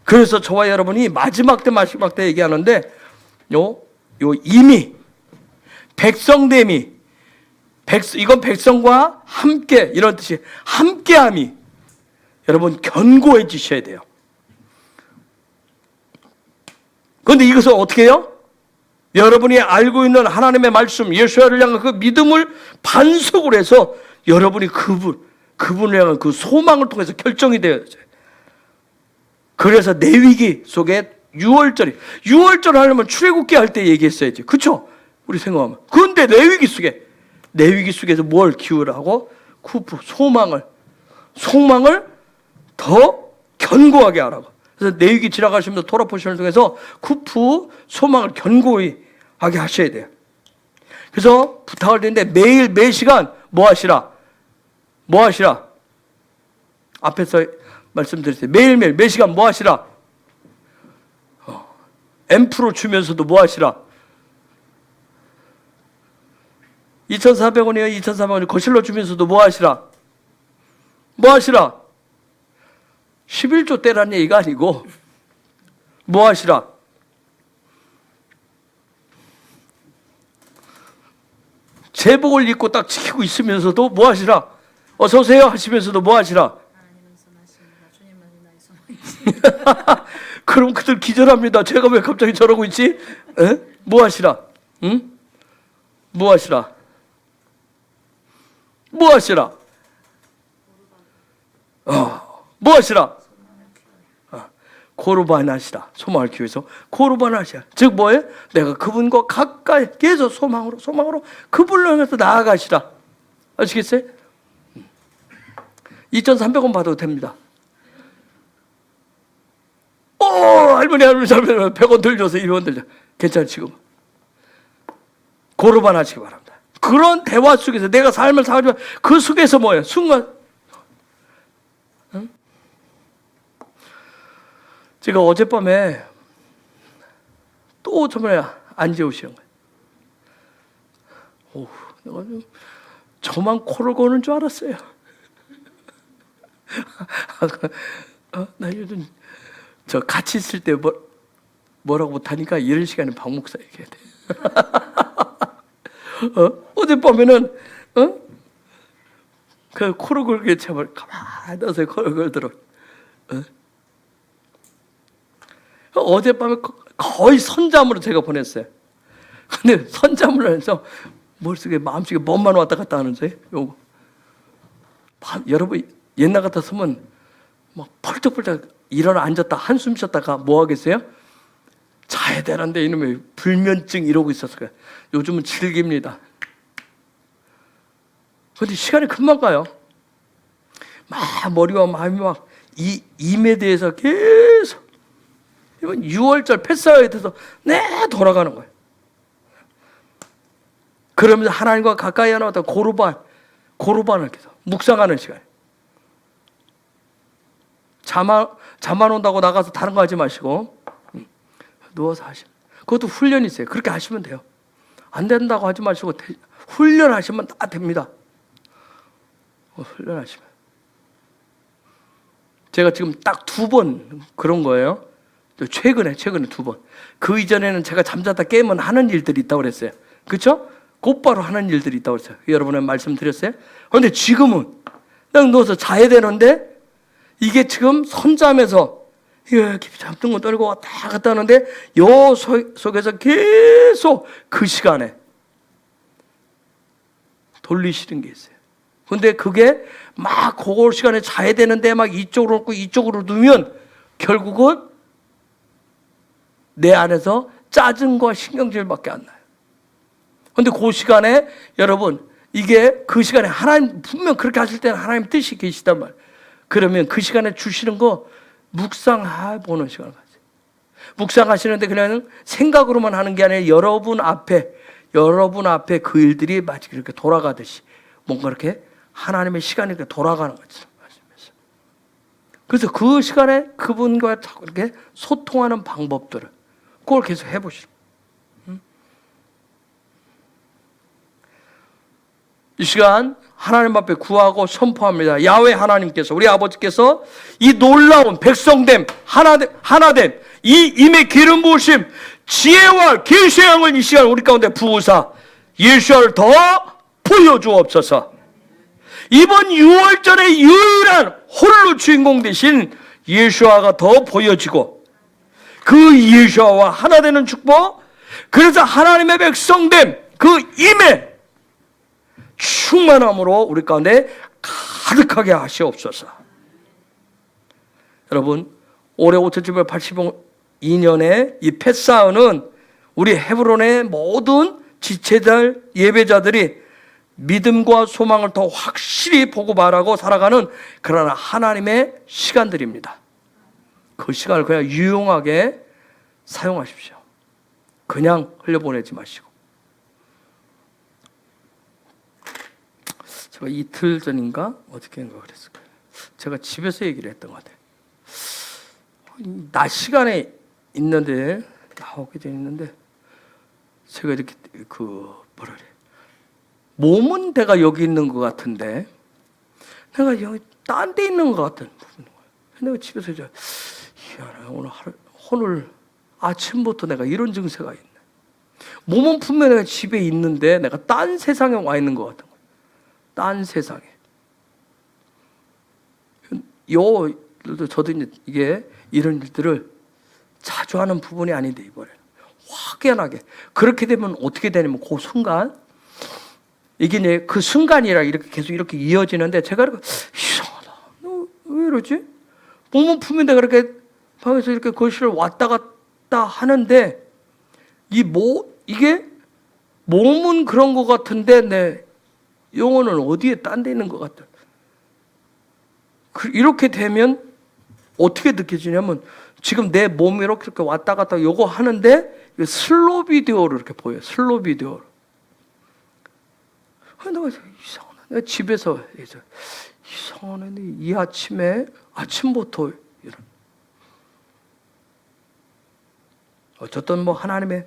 그래서 저와 여러분이 마지막 때 얘기하는데 요 임이 백성됨이 이건 백성과 함께 이런 뜻이 함께함이 여러분 견고해지셔야 돼요. 그런데 이것을 어떻게 해요? 여러분이 알고 있는 하나님의 말씀 예수를 향한 그 믿음을 반석으로 해서 여러분이 그분을 향한 그 소망을 통해서 결정이 되어야 돼요. 그래서 내위기 속에 6월절 하려면 출애굽기 할 때 얘기했어야지. 그렇죠? 우리 생각하면. 그런데 내위기 속에서 뭘 키우라고? 쿠프, 소망을 더 견고하게 하라고. 그래서 내위기 지나가시면서 토라 포션을 통해서 쿠프, 소망을 견고히 하게 하셔야 돼요. 그래서 부탁을 드리는데 매일 매 시간 뭐 하시라? 앞에서 말씀드렸어요. 매일매일 매 시간 뭐 하시라? 앰프로 주면서도 뭐 하시라? 2,400원이에요. 2,400원 거실로 주면서도 뭐 하시라? 11조 떼라는 얘기가 아니고 뭐 하시라? 제복을 입고 딱 지키고 있으면서도 뭐 하시라? 어서 오세요 하시면서도 뭐 하시라? 그럼 그들 기절합니다. 제가 왜 갑자기 저러고 있지? 에? 뭐 하시라? 응? 뭐 하시라? 뭐 하시라? 뭐 하시라? 고르반 하시라. 소망을 키우기 위해서 고르반 하시라. 즉 뭐예요? 내가 그분과 가까이 계속 소망으로 그분을 향해서 나아가시라. 아시겠어요? 2,300원 받아도 됩니다. 할머니 100원 들려서 200원 들려. 괜찮아 지금. 고르반 하시기 바랍니다. 그런 대화 속에서 내가 삶을 살지만 그 속에서 뭐예요? 순간 응? 제가 어젯밤에 또 저번에 안 재우시는 거예요. 내가 저만 코를 고는 줄 알았어요. 나 요즘 저 같이 있을 때 뭐라고 못하니까 이런 시간에 박 목사 얘기해야 돼. 어젯밤에는 그 코를 골게 제발 가만히 놔서 코를 골더라. 어젯밤에 거의 선잠으로 제가 보냈어요. 근데 선잠을 해서 머릿속에 마음속에 뭔만 왔다 갔다 하는데 요거 여러분 옛날 같았으면 막 펄쩍펄쩍 일어나 앉았다 한숨 쉬었다가 뭐 하겠어요? 자야 되는데 이놈의 불면증 이러고 있었어요. 요즘은 즐깁니다. 근데 시간이 금방 가요. 막 머리와 마음이 막 이 임에 대해서 계속 이번 6월절 패사에 대해서 돌아가는 거예요. 그러면서 하나님과 가까이 하나마다 고루반을 계속 묵상하는 시간. 잠안 온다고 나가서 다른 거 하지 마시고 누워서 하시면 그것도 훈련이 있어요. 그렇게 하시면 돼요. 안 된다고 하지 마시고 훈련하시면 다 됩니다. 훈련하시면. 제가 지금 딱 2번 그런 거예요. 최근에 2번. 그 이전에는 제가 잠자다 깨면 하는 일들이 있다고 그랬어요. 그렇죠? 곧바로 하는 일들이 있다고 그랬어요. 여러분의 말씀드렸어요. 그런데 지금은 그냥 누워서 자야 되는데 이게 지금 선잠에서 이렇게 잠든 거 떨고 왔다 갔다 하는데 요 속에서 계속 그 시간에 돌리시는 게 있어요. 근데 그게 막 그걸 시간에 자야 되는데 막 이쪽으로 놓고 이쪽으로 두면 결국은 내 안에서 짜증과 신경질밖에 안 나요. 근데 그 시간에 여러분 이게 그 시간에 하나님 분명 그렇게 하실 때는 하나님 뜻이 계시단 말이에요. 그러면 그 시간에 주시는 거 묵상해보는 시간을 가져요. 묵상하시는데 그냥 생각으로만 하는 게 아니라 여러분 앞에 그 일들이 마치 이렇게 돌아가듯이 뭔가 이렇게 하나님의 시간이 이렇게 돌아가는 것처럼 하시면서. 그래서 그 시간에 그분과 이렇게 소통하는 방법들을 그걸 계속 해보시는 거예요. 이 시간 하나님 앞에 구하고 선포합니다. 야훼 하나님께서 우리 아버지께서 이 놀라운 백성됨 하나됨 이 임의 기름 부으심 지혜와 계시의 영을 이 시간 우리 가운데 부으사 예수를 더 보여주옵소서. 이번 6월절의 유일한 홀로 주인공 되신 예수아가 더 보여지고 그 예수아와 하나 되는 축복, 그래서 하나님의 백성됨 그 임의 충만함으로 우리 가운데 가득하게 하시옵소서. 여러분 올해 5782년에 이 패사은은 우리 헤브론의 모든 지체들 예배자들이 믿음과 소망을 더 확실히 보고 말하고 살아가는 그러나 하나님의 시간들입니다. 그 시간을 그냥 유용하게 사용하십시오. 그냥 흘려보내지 마시고. 제가 이틀 전인가 어떻게인가 그랬을 거예요. 제가 집에서 얘기를 했던 것 같아요. 낮 시간에 있는데 나오게 돼 있는데 제가 이렇게 뭐라 그래, 몸은 내가 여기 있는 것 같은데 내가 여기 딴 데 있는 것 같은 부분인 거예요. 내가 집에서 이제 오늘 아침부터 내가 이런 증세가 있네. 몸은 분명히 내가 집에 있는데 내가 딴 세상에 와 있는 것 같은 거예요. 딴 세상에. 저도 이게 이런 일들을 자주 하는 부분이 아닌데 이번에 확연하게 그렇게 되면 어떻게 되냐면 그 순간 이게 이제 그 순간이라 이렇게 계속 이렇게 이어지는데 제가 이렇게 이상하다. 너 왜 이러지? 몸은 분명히 내가 이렇게 방에서 이렇게 거실을 왔다 갔다 하는데 이게 몸은 그런 것 같은데 내 영혼은 어디에 딴 데 있는 것 같아. 이렇게 되면 어떻게 느껴지냐면 지금 내 몸이 이렇게 왔다 갔다 요거 하는데 슬로 비디오로 이렇게 보여요. 슬로 비디오로. 내가 이상하네. 내가 집에서 이상하네. 이 아침부터 이런. 어쨌든 뭐 하나님의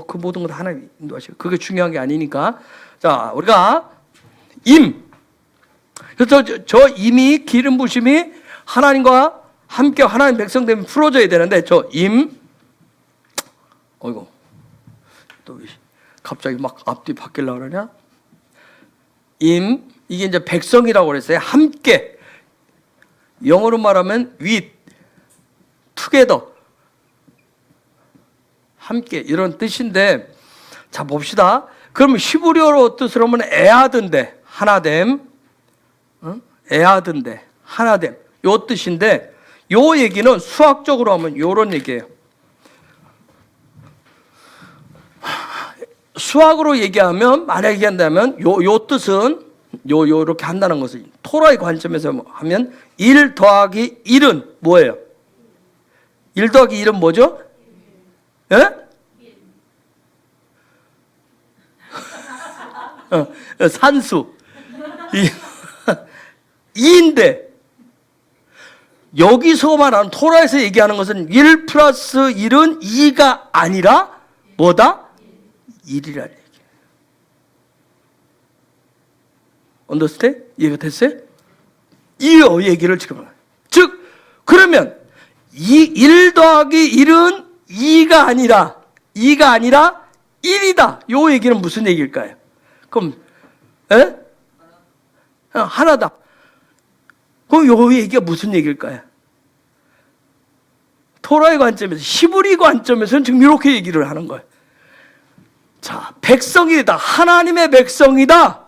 그 모든 것 하나님 인도하시고 그게 중요한 게 아니니까. 자, 우리가 임. 그래서 저 임이 기름 부심이 하나님과 함께 하나님 백성 되면 풀어져야 되는데 저 임. 어이구. 또 갑자기 막 앞뒤 바뀌려고 그러냐? 임. 이게 이제 백성이라고 그랬어요. 함께. 영어로 말하면 with, together. 함께 이런 뜻인데 자 봅시다. 그러면 히브리어로 뜻으로 하면 에하드인데 하나됨, 에하드인데 하나됨 요 뜻인데 요 얘기는 수학적으로 하면 요런 얘기예요. 수학으로 얘기하면 만약에 얘기한다면 요 뜻은 요렇게 한다는 것을 토라의 관점에서 하면 1 더하기 1은 뭐예요? 1 더하기 1은 뭐죠? 예? 산수 2인데 여기서 말하는 토라에서 얘기하는 것은 1 플러스 1은 2가 아니라 뭐다? 1이라는 얘기예요. 언더스탠? 이해가 됐어요? 이 얘기를 지금 하는. 즉 그러면 1 더하기 1은 2가 아니라 1이다. 요 얘기는 무슨 얘기일까요? 그럼 하나다. 그럼 요 얘기가 무슨 얘기일까요? 토라의 관점에서 히브리 관점에서는 지금 이렇게 얘기를 하는 거예요. 자, 백성이다. 하나님의 백성이다.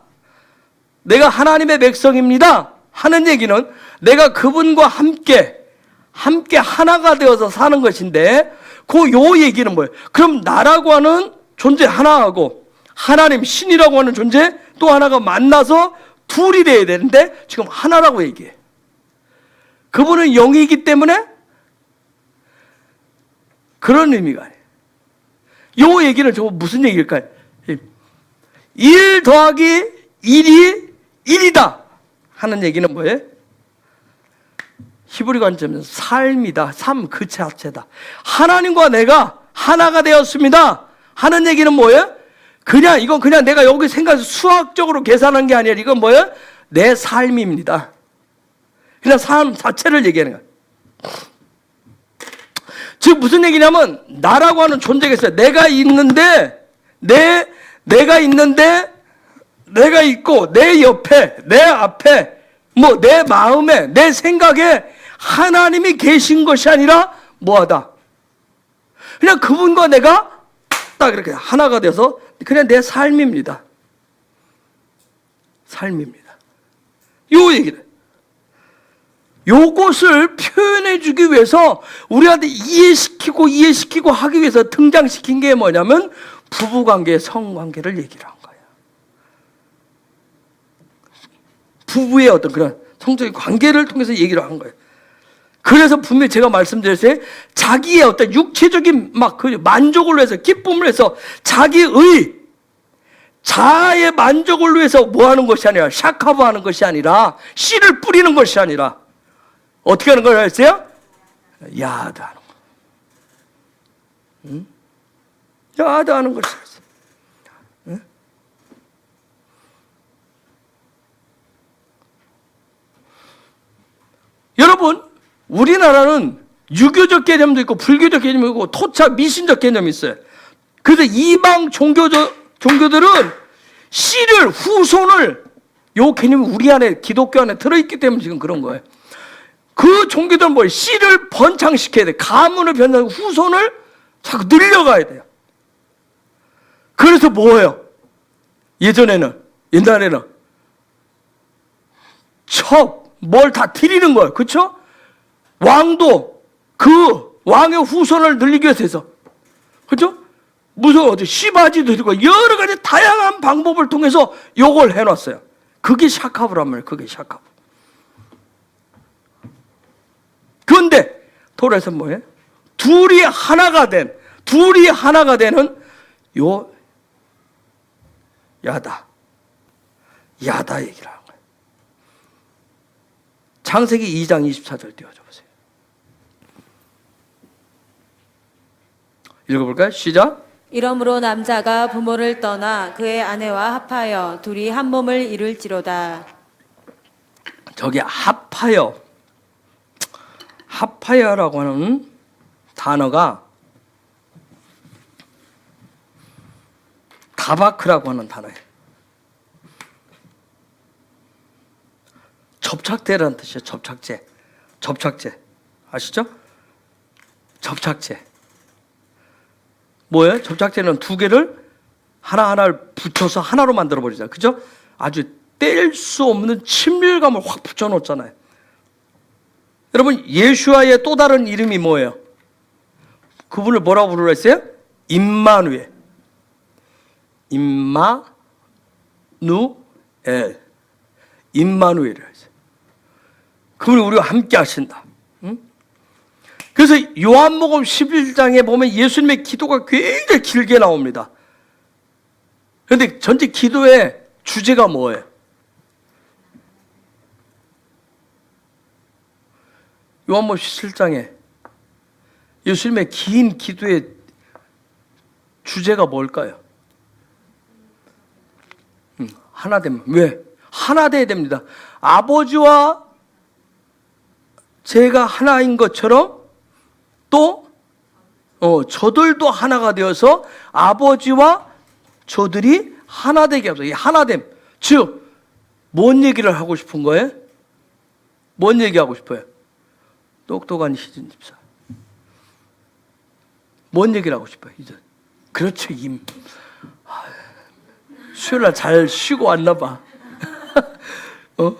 내가 하나님의 백성입니다. 하는 얘기는 내가 그분과 함께 하나가 되어서 사는 것인데 요 얘기는 뭐예요? 그럼 나라고 하는 존재 하나하고 하나님 신이라고 하는 존재 또 하나가 만나서 둘이 돼야 되는데 지금 하나라고 얘기해. 그분은 영이기 때문에 그런 의미가 아니에요. 요 얘기는 저 무슨 얘기일까요? 1 더하기 1이 1이다 하는 얘기는 뭐예요? 히브리 관점에서 삶이다. 삶 그 자체다. 하나님과 내가 하나가 되었습니다 하는 얘기는 뭐예요? 이건 그냥 내가 여기 생각해서 수학적으로 계산한 게 아니라 이건 뭐예요? 내 삶입니다. 그냥 삶 자체를 얘기하는 거예요. 즉 무슨 얘기냐면 나라고 하는 존재가 있어요. 내가 있는데 내가 있고 내 옆에 내 앞에 뭐 내 마음에 내 생각에 하나님이 계신 것이 아니라 뭐하다. 그냥 그분과 내가 딱 이렇게 하나가 돼서 그냥 내 삶입니다. 삶입니다. 요 얘기를. 요것을 표현해 주기 위해서 우리한테 이해시키고 하기 위해서 등장시킨 게 뭐냐면 부부관계, 성관계를 얘기를 한 거예요. 부부의 어떤 그런 성적인 관계를 통해서 얘기를 한 거예요. 그래서 분명히 제가 말씀드렸어요. 자기의 어떤 육체적인 그 만족을 위해서, 기쁨을 위해서, 자아의 만족을 위해서 뭐 하는 것이 아니라, 샤카브 하는 것이 아니라, 씨를 뿌리는 것이 아니라, 어떻게 하는 걸 했어요? 야드 하는 거. 응? 야드 하는 것이었어요. 응? 여러분, 우리나라는 유교적 개념도 있고 불교적 개념도 있고 토착 미신적 개념이 있어요. 그래서 이방 종교들은 씨를, 후손을, 요 개념이 우리 안에, 기독교 안에 들어있기 때문에 지금 그런 거예요. 그 종교들은 뭐예요? 씨를 번창시켜야 돼. 가문을 변화하고 후손을 자꾸 늘려가야 돼요. 그래서 뭐예요? 옛날에는 뭘 다 드리는 거예요. 그렇죠? 왕도 그 왕의 후손을 늘리기 위해서, 그렇죠? 무슨 씨바지도 드리고 여러 가지 다양한 방법을 통해서 요걸 해놨어요. 그게 샤카브란 말이에요. 그게 샤카브. 그런데 토라에서 뭐예요? 둘이 하나가 되는 요 야다 얘기를 하는 거예요. 창세기 2장 24절 띄워줘 보세요. 읽어볼까요? 시작. 이러므로 남자가 부모를 떠나 그의 아내와 합하여 둘이 한 몸을 이룰지로다. 저기 합하여라고 하는 단어가 다바크라고 하는 단어예요. 접착제라는 뜻이에요. 접착제 아시죠? 접착제 뭐예요? 접착제는 두 개를 하나하나를 붙여서 하나로 만들어 버리잖아요. 그죠? 아주 뗄 수 없는 친밀감을 확 붙여 놓잖아요. 여러분, 예수와의 또 다른 이름이 뭐예요? 그분을 뭐라고 부르라 했어요? 임마누엘. 임마누엘이라 했어요. 그분이 우리와 함께 하신다. 응? 그래서 요한복음 11장에 보면 예수님의 기도가 굉장히 길게 나옵니다. 그런데 전체 기도의 주제가 뭐예요? 요한복음 17장에 예수님의 긴 기도의 주제가 뭘까요? 하나 되면 왜? 하나 돼야 됩니다. 아버지와 제가 하나인 것처럼 또 저들도 하나가 되어서 아버지와 저들이 하나 되게 하소서. 이 하나됨, 즉 뭔 얘기를 하고 싶은 거예요? 뭔 얘기하고 싶어요? 똑똑한 희진 집사. 뭔 얘기를 하고 싶어요? 이제 그렇죠. 수요일날 잘 쉬고 왔나 봐. 한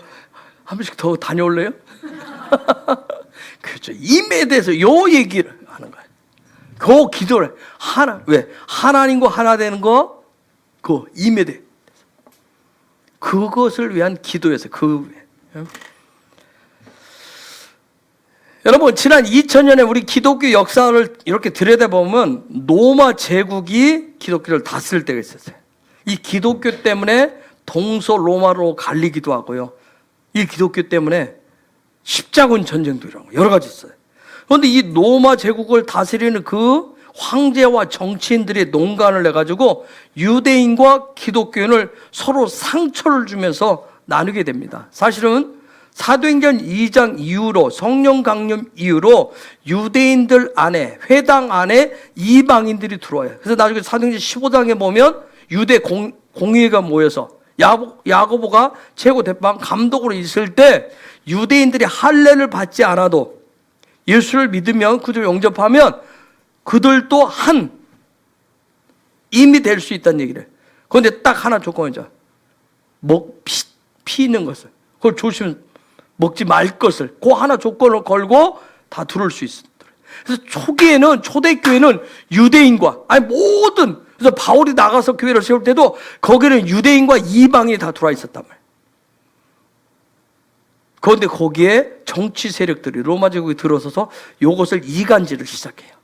번씩 더 다녀올래요? 그렇죠. 임에 대해서 요 얘기를 하는 거예요. 그 기도를 왜? 하나님과 하나 되는 거, 그 임에 대해서 그것을 위한 기도에서 여러분, 지난 2000년에 우리 기독교 역사를 이렇게 들여다보면 로마 제국이 기독교를 다스릴 때가 있었어요. 이 기독교 때문에 동서 로마로 갈리기도 하고요. 이 기독교 때문에 십자군 전쟁도 일어나고 여러 가지 있어요. 그런데 이 로마 제국을 다스리는 그 황제와 정치인들의 농간을 해가지고 유대인과 기독교인을 서로 상처를 주면서 나누게 됩니다. 사실은 사도행전 2장 이후로, 성령 강림 이후로 유대인들 안에, 회당 안에 이방인들이 들어와요. 그래서 나중에 사도행전 15장에 보면 유대 공의회가 모여서 야고보가 최고 대빵 감독으로 있을 때 유대인들이 할례를 받지 않아도 예수를 믿으면, 그들 영접하면 그들도 한 임이 될 수 있다는 얘기를 해요. 그런데 딱 하나 조건이죠. 피는 것을, 그걸 조심, 먹지 말 것을, 그 하나 조건을 걸고 다 들을 수 있습니다. 그래서 초기에는, 초대교회는 유대인과, 그래서 바울이 나가서 교회를 세울 때도 거기는 유대인과 이방인이 다 들어와 있었단 말이에요. 그런데 거기에 정치 세력들이 로마 제국이 들어서서 이것을 이간질을 시작해요.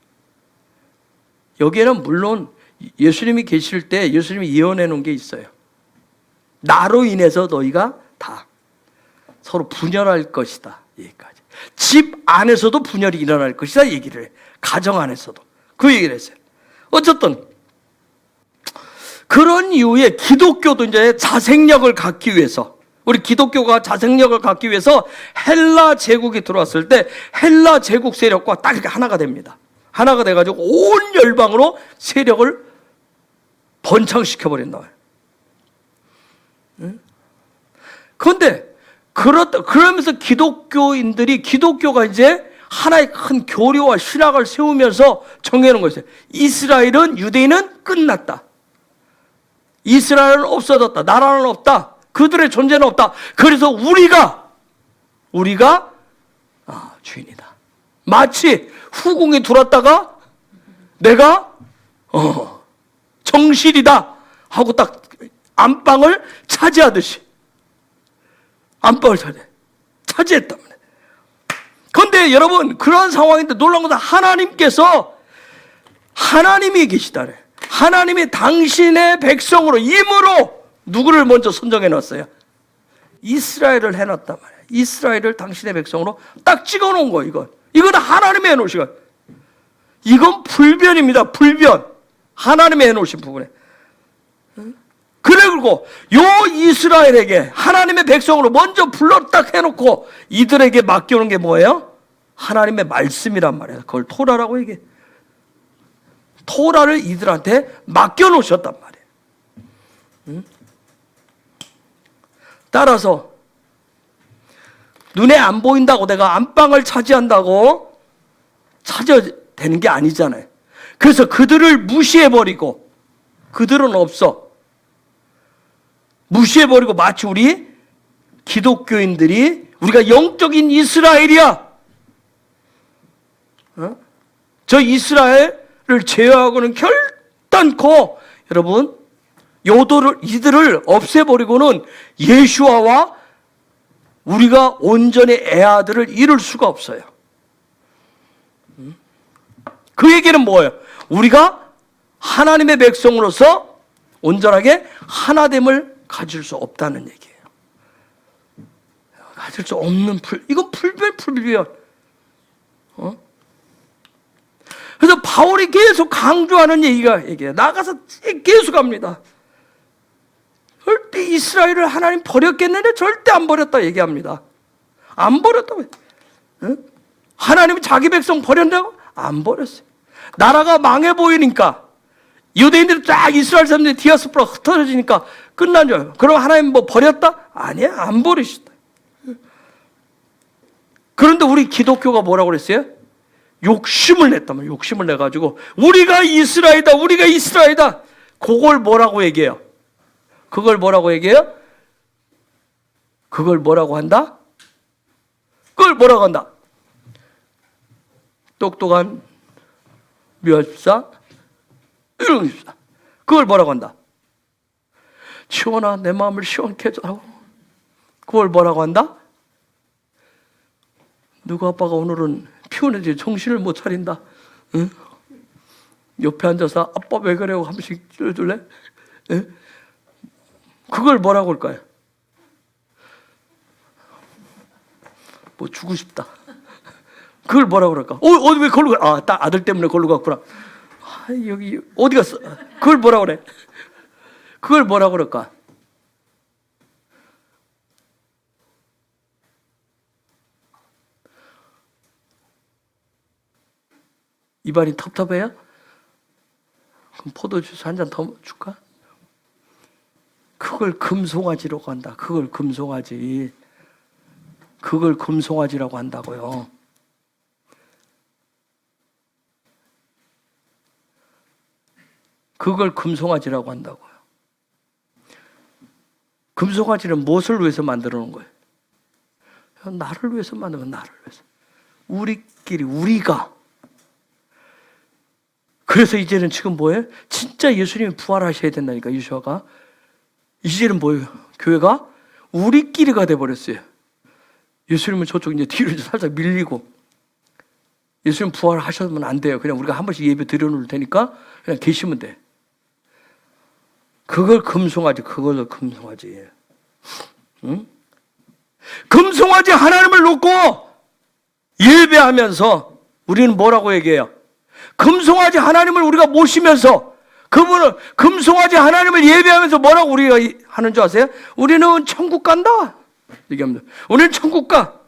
여기에는 물론 예수님이 계실 때 예수님이 예언해 놓은 게 있어요. 나로 인해서 너희가 다 서로 분열할 것이다. 여기까지. 집 안에서도 분열이 일어날 것이다. 얘기를 해. 가정 안에서도. 그 얘기를 했어요. 어쨌든 그런 이후에 기독교도 이제 자생력을 갖기 위해서, 우리 기독교가 자생력을 갖기 위해서 헬라 제국이 들어왔을 때 헬라 제국 세력과 딱 이렇게 하나가 됩니다. 하나가 돼가지고 온 열방으로 세력을 번창시켜버린다. 그런데 그러면서 기독교가 이제 하나의 큰 교리와 신학을 세우면서 정해놓은 것이에요. 이스라엘은, 유대인은 끝났다. 이스라엘은 없어졌다. 나라는 없다. 그들의 존재는 없다. 그래서 우리가 주인이다. 마치 후궁이 들어왔다가 내가 정실이다 하고 딱 안방을 차지하듯이 안방을 차지했단 말이에요. 그런데 여러분, 그러한 상황인데 놀라운 것은 하나님이 계시다래. 하나님이 당신의 백성으로, 임으로 누구를 먼저 선정해 놨어요? 이스라엘을 해놨단 말이에요. 이스라엘을 당신의 백성으로 딱 찍어 놓은 거예요. 이건 하나님이 해놓으신 거예요. 이건 불변입니다. 불변. 하나님이 해놓으신 부분에. 그리고 요 이스라엘에게 하나님의 백성으로 먼저 불러 딱 해놓고 이들에게 맡겨놓은 게 뭐예요? 하나님의 말씀이란 말이에요. 그걸 토라라고 얘기해. 토라를 이들한테 맡겨놓으셨단 말이에요. 따라서 눈에 안 보인다고 내가 안방을 차지한다고 되는 게 아니잖아요. 그래서 그들을 무시해버리고, 그들은 없어. 무시해버리고 마치 우리 기독교인들이 우리가 영적인 이스라엘이야. 저 이스라엘을 제어하고는 결단코 여러분 이들을 없애버리고는 예수와와 우리가 온전히 애아들을 이룰 수가 없어요. 그 얘기는 뭐예요? 우리가 하나님의 백성으로서 온전하게 하나됨을 가질 수 없다는 얘기예요. 가질 수 없는 이건 불변. 그래서 바울이 계속 강조하는 얘기예요. 나가서 계속 합니다. 절대 이스라엘을 하나님 버렸겠는데 절대 안 버렸다 얘기합니다. 안 버렸다고. 하나님은 자기 백성 버렸다고? 안 버렸어요. 나라가 망해 보이니까 유대인들이 쫙 이스라엘 사람들이 디아스포라 흩어지니까 끝난 줄 알아요. 그럼 하나님 뭐 버렸다? 아니야, 안 버리셨다. 그런데 우리 기독교가 뭐라고 그랬어요? 욕심을 냈단 말이에요. 욕심을 내가지고 우리가 이스라엘이다. 그걸 뭐라고 얘기해요? 그걸 뭐라고 얘기해요? 그걸 뭐라고 한다? 그걸 뭐라고 한다? 똑똑한 묘합시다. 이런 것입니다. 그걸 뭐라고 한다? 시원아, 내 마음을 시원케 해줘라고. 그걸 뭐라고 한다? 누구 아빠가 오늘은 피곤해서 정신을 못 차린다. 응? 옆에 앉아서 아빠 왜 그래요? 한 번씩 찔러줄래? 응? 그걸 뭐라고 할까요? 뭐 주고 싶다. 그걸 뭐라고 그럴까? 어디 왜 걸로 가? 딱 아들 때문에 걸로 갔구나. 여기 어디 갔어? 그걸 뭐라고 그래? 그걸 뭐라고 그럴까? 입안이 텁텁해요? 그럼 포도주스 한 잔 더 줄까? 그걸 금송아지라고 한다. 그걸 금송아지. 그걸 금송아지라고 한다고요. 그걸 금송아지라고 한다고요. 금송아지는 무엇을 위해서 만들어 놓은 거예요? 나를 위해서 만든 건 나를 위해서. 우리끼리, 우리가. 그래서 이제는 지금 뭐예요? 진짜 예수님이 부활하셔야 된다니까, 예수가. 이제는 뭐예요? 교회가 우리끼리가 돼버렸어요. 예수님은 저쪽 이제 뒤로 살짝 밀리고, 예수님 부활하셔면 안 돼요. 그냥 우리가 한 번씩 예배 드려놓을 테니까 그냥 계시면 돼. 그걸 금송아지, 그걸로 금송아지. 응? 금송아지 하나님을 놓고 예배하면서 우리는 뭐라고 얘기해요? 금송아지 하나님을 우리가 모시면서 그분을 금송아지 하나님을 예배하면서 뭐라고 우리가 하는 줄 아세요? 우리는 천국 간다 얘기합니다. 우리는 천국 가.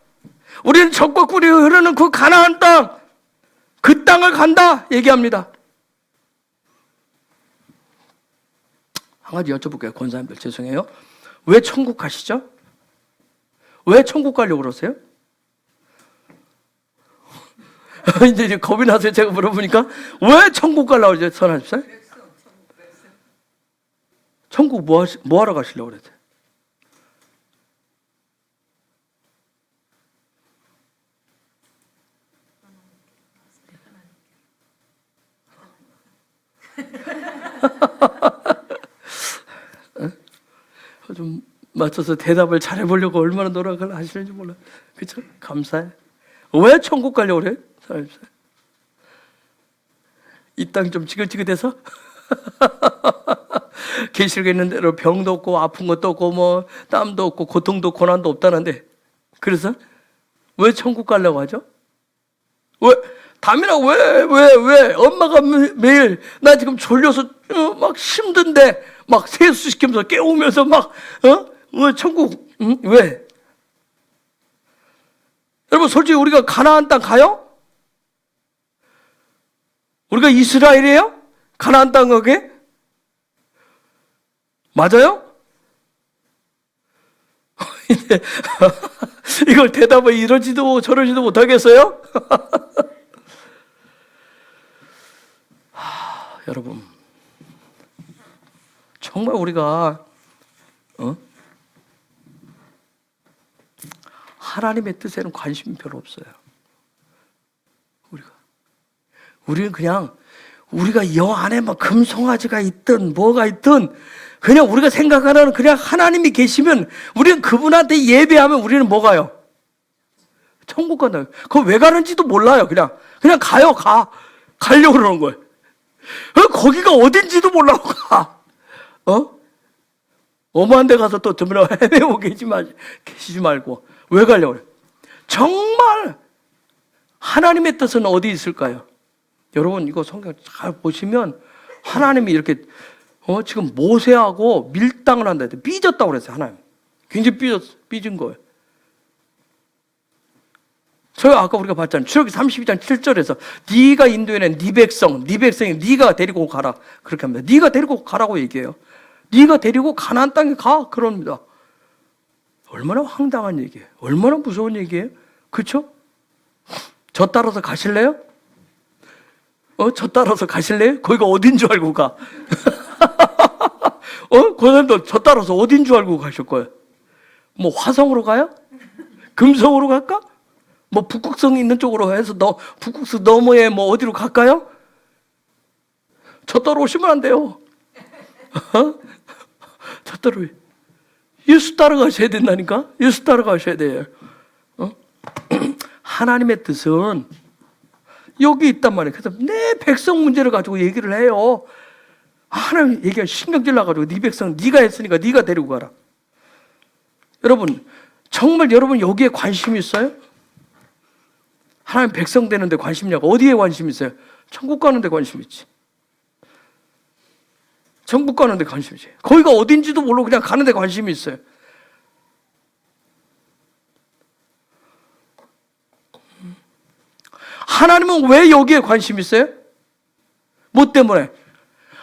우리는 젖과 꿀이 흐르는 그 가나안 땅, 그 땅을 간다 얘기합니다. 한 가지 여쭤볼게요. 권사님들 죄송해요. 왜 천국 가시죠? 왜 천국 가려고 그러세요? 이제 겁이 나서 제가 물어보니까 왜 천국 가려고 그러죠? 선하십시오. 천국 뭐 하러 가시려고 그랬어요? 좀 맞춰서 대답을 잘해보려고 얼마나 노력을 하시는지 몰라. 그렇죠? 감사해. 왜 천국 가려고 그래? 이 땅 좀 지긋지긋해서? 계시록에 있는 대로 병도 없고 아픈 것도 없고 뭐 땀도 없고 고통도 고난도 없다는데, 그래서 왜 천국 가려고 하죠? 왜? 담이나 왜? 엄마가 매일 나 지금 졸려서 막 힘든데 막 세수시키면서 깨우면서 막 천국 왜? 여러분 솔직히 우리가 가나안 땅 가요? 우리가 이스라엘이에요? 가나안 땅 가게? 맞아요? 이걸 대답을 이러지도 저러지도 못하겠어요? 여러분 정말 우리가 하나님의 뜻에는 관심이 별로 없어요. 우리는 그냥 우리가 여 안에 막 금송아지가 있든 뭐가 있든 그냥 우리가 생각하는 그냥 하나님이 계시면 우리는 그분한테 예배하면 우리는 뭐 가요? 천국 간다요. 그거 왜 가는지도 몰라요. 그냥 가요. 가려고 그러는 거예요. 거기가 어딘지도 몰라고 가. 어머한 데 가서 또 헤매고 계시지 말고 왜 가려고 그래요? 정말 하나님의 뜻은 어디 있을까요? 여러분 이거 성경 잘 보시면 하나님이 이렇게 지금 모세하고 밀당을 한다 해도 삐졌다고 그랬어요. 하나님 굉장히 삐진 거예요. 저 아까 우리가 봤잖아요. 출애굽기 32장 7절에서 네가 인도해낸 네 백성이 네가 데리고 가라 그렇게 합니다. 네가 데리고 가라고 얘기해요. 네가 데리고 가나안 땅에 가 그럽니다. 얼마나 황당한 얘기예요. 얼마나 무서운 얘기예요. 그렇죠? 저 따라서 가실래요? 저 따라서 가실래요? 거기가 어딘 줄 알고 가. 그 사람도 저 따라서 어딘 줄 알고 가실 거예요. 뭐 화성으로 가요? 금성으로 갈까? 뭐 북극성 있는 쪽으로 해서 북극성 너머에 뭐 어디로 갈까요? 저 따라오시면 안 돼요. 저 따라 예수 따라가셔야 된다니까. 예수 따라가셔야 돼요. 하나님의 뜻은 여기 있단 말이에요. 그래서 내 백성 문제를 가지고 얘기를 해요. 하나님 얘기가 신경질 나가지고 네 백성 네가 했으니까 네가 데리고 가라. 여러분 정말 여러분 여기에 관심이 있어요? 하나님 백성 되는데 관심이냐고. 어디에 관심 있어요? 천국 가는데 관심 있지. 천국 가는데 관심 있지. 거기가 어딘지도 모르고 그냥 가는데 관심이 있어요. 하나님은 왜 여기에 관심 있어요? 뭐 때문에?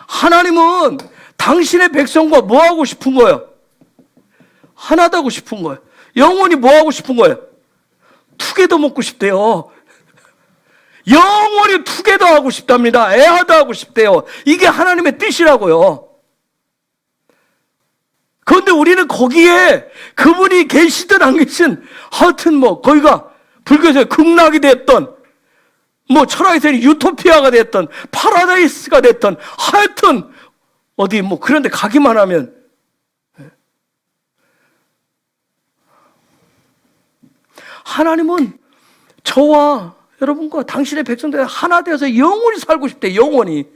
하나님은 당신의 백성과 뭐 하고 싶은 거예요? 하나도 하고 싶은 거예요. 영원히 뭐 하고 싶은 거예요? 투게더 먹고 싶대요. 영원히 투게더 하고 싶답니다. 애하다 하고 싶대요. 이게 하나님의 뜻이라고요. 그런데 우리는 거기에 그분이 계시든 안 계시든 하여튼 뭐 거기가 불교에서 극락이 됐던 뭐 철학에서는 유토피아가 됐던 파라다이스가 됐던 하여튼 어디 뭐 그런 데 가기만 하면 하나님은 저와 여러분과 당신의 백성들 하나 되어서 영원히 살고 싶대. 영원히.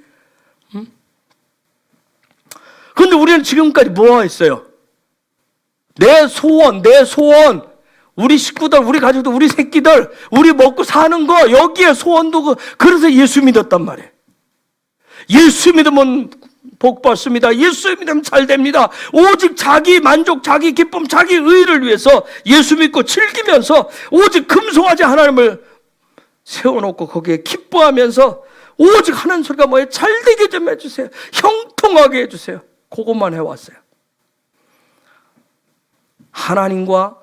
그런데 우리는 지금까지 뭐 했어요? 내 소원 우리 식구들, 우리 가족들, 우리 새끼들, 우리 먹고 사는 거 여기에 소원도 그래서 예수 믿었단 말이에요. 예수 믿으면 복 받습니다. 예수 믿으면 잘 됩니다. 오직 자기 만족, 자기 기쁨, 자기 의를 위해서 예수 믿고 즐기면서 오직 금송아지 하나님을 세워놓고 거기에 기뻐하면서 오직 하는 소리가 뭐예요? 잘 되게 좀 해주세요. 형통하게 해주세요. 그것만 해왔어요. 하나님과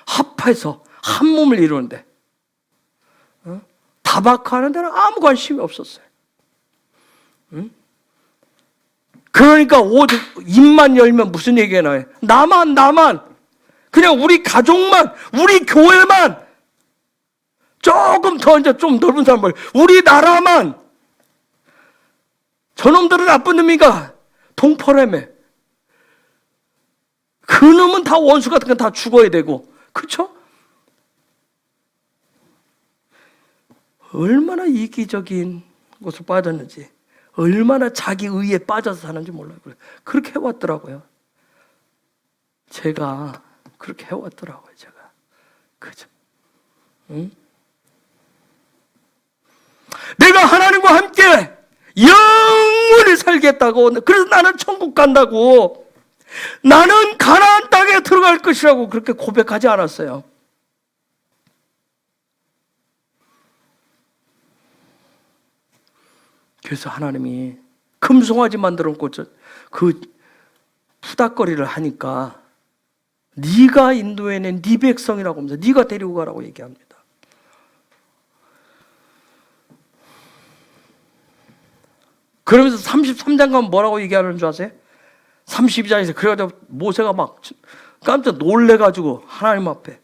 합해서 한 몸을 이루는데 타박하는 데는 아무 관심이 없었어요. 그러니까 오직 입만 열면 무슨 얘기가 나와요? 나만 그냥 우리 가족만 우리 교회만 조금 더 이제 좀 넓은 사람을 우리나라만 저놈들은 나쁜 놈이가 동포라며 그놈은 다 원수 같은 건 다 죽어야 되고 그렇죠? 얼마나 이기적인 것을 빠졌는지 얼마나 자기 의에 빠져서 사는지 몰라요. 그렇게 해왔더라고요. 제가 그렇게 해왔더라고요. 제가 그죠? 응? 내가 하나님과 함께 영원히 살겠다고. 그래서 나는 천국 간다고. 나는 가나안 땅에 들어갈 것이라고 그렇게 고백하지 않았어요. 그래서 하나님이 금송아지 만들어 놓고 그 푸닥거리를 하니까 네가 인도해낸 네 백성이라고 하면서 네가 데리고 가라고 얘기합니다. 그러면서 33장 가면 뭐라고 얘기하는 줄 아세요? 32장에서 그래가지고 모세가 막 깜짝 놀래가지고 하나님 앞에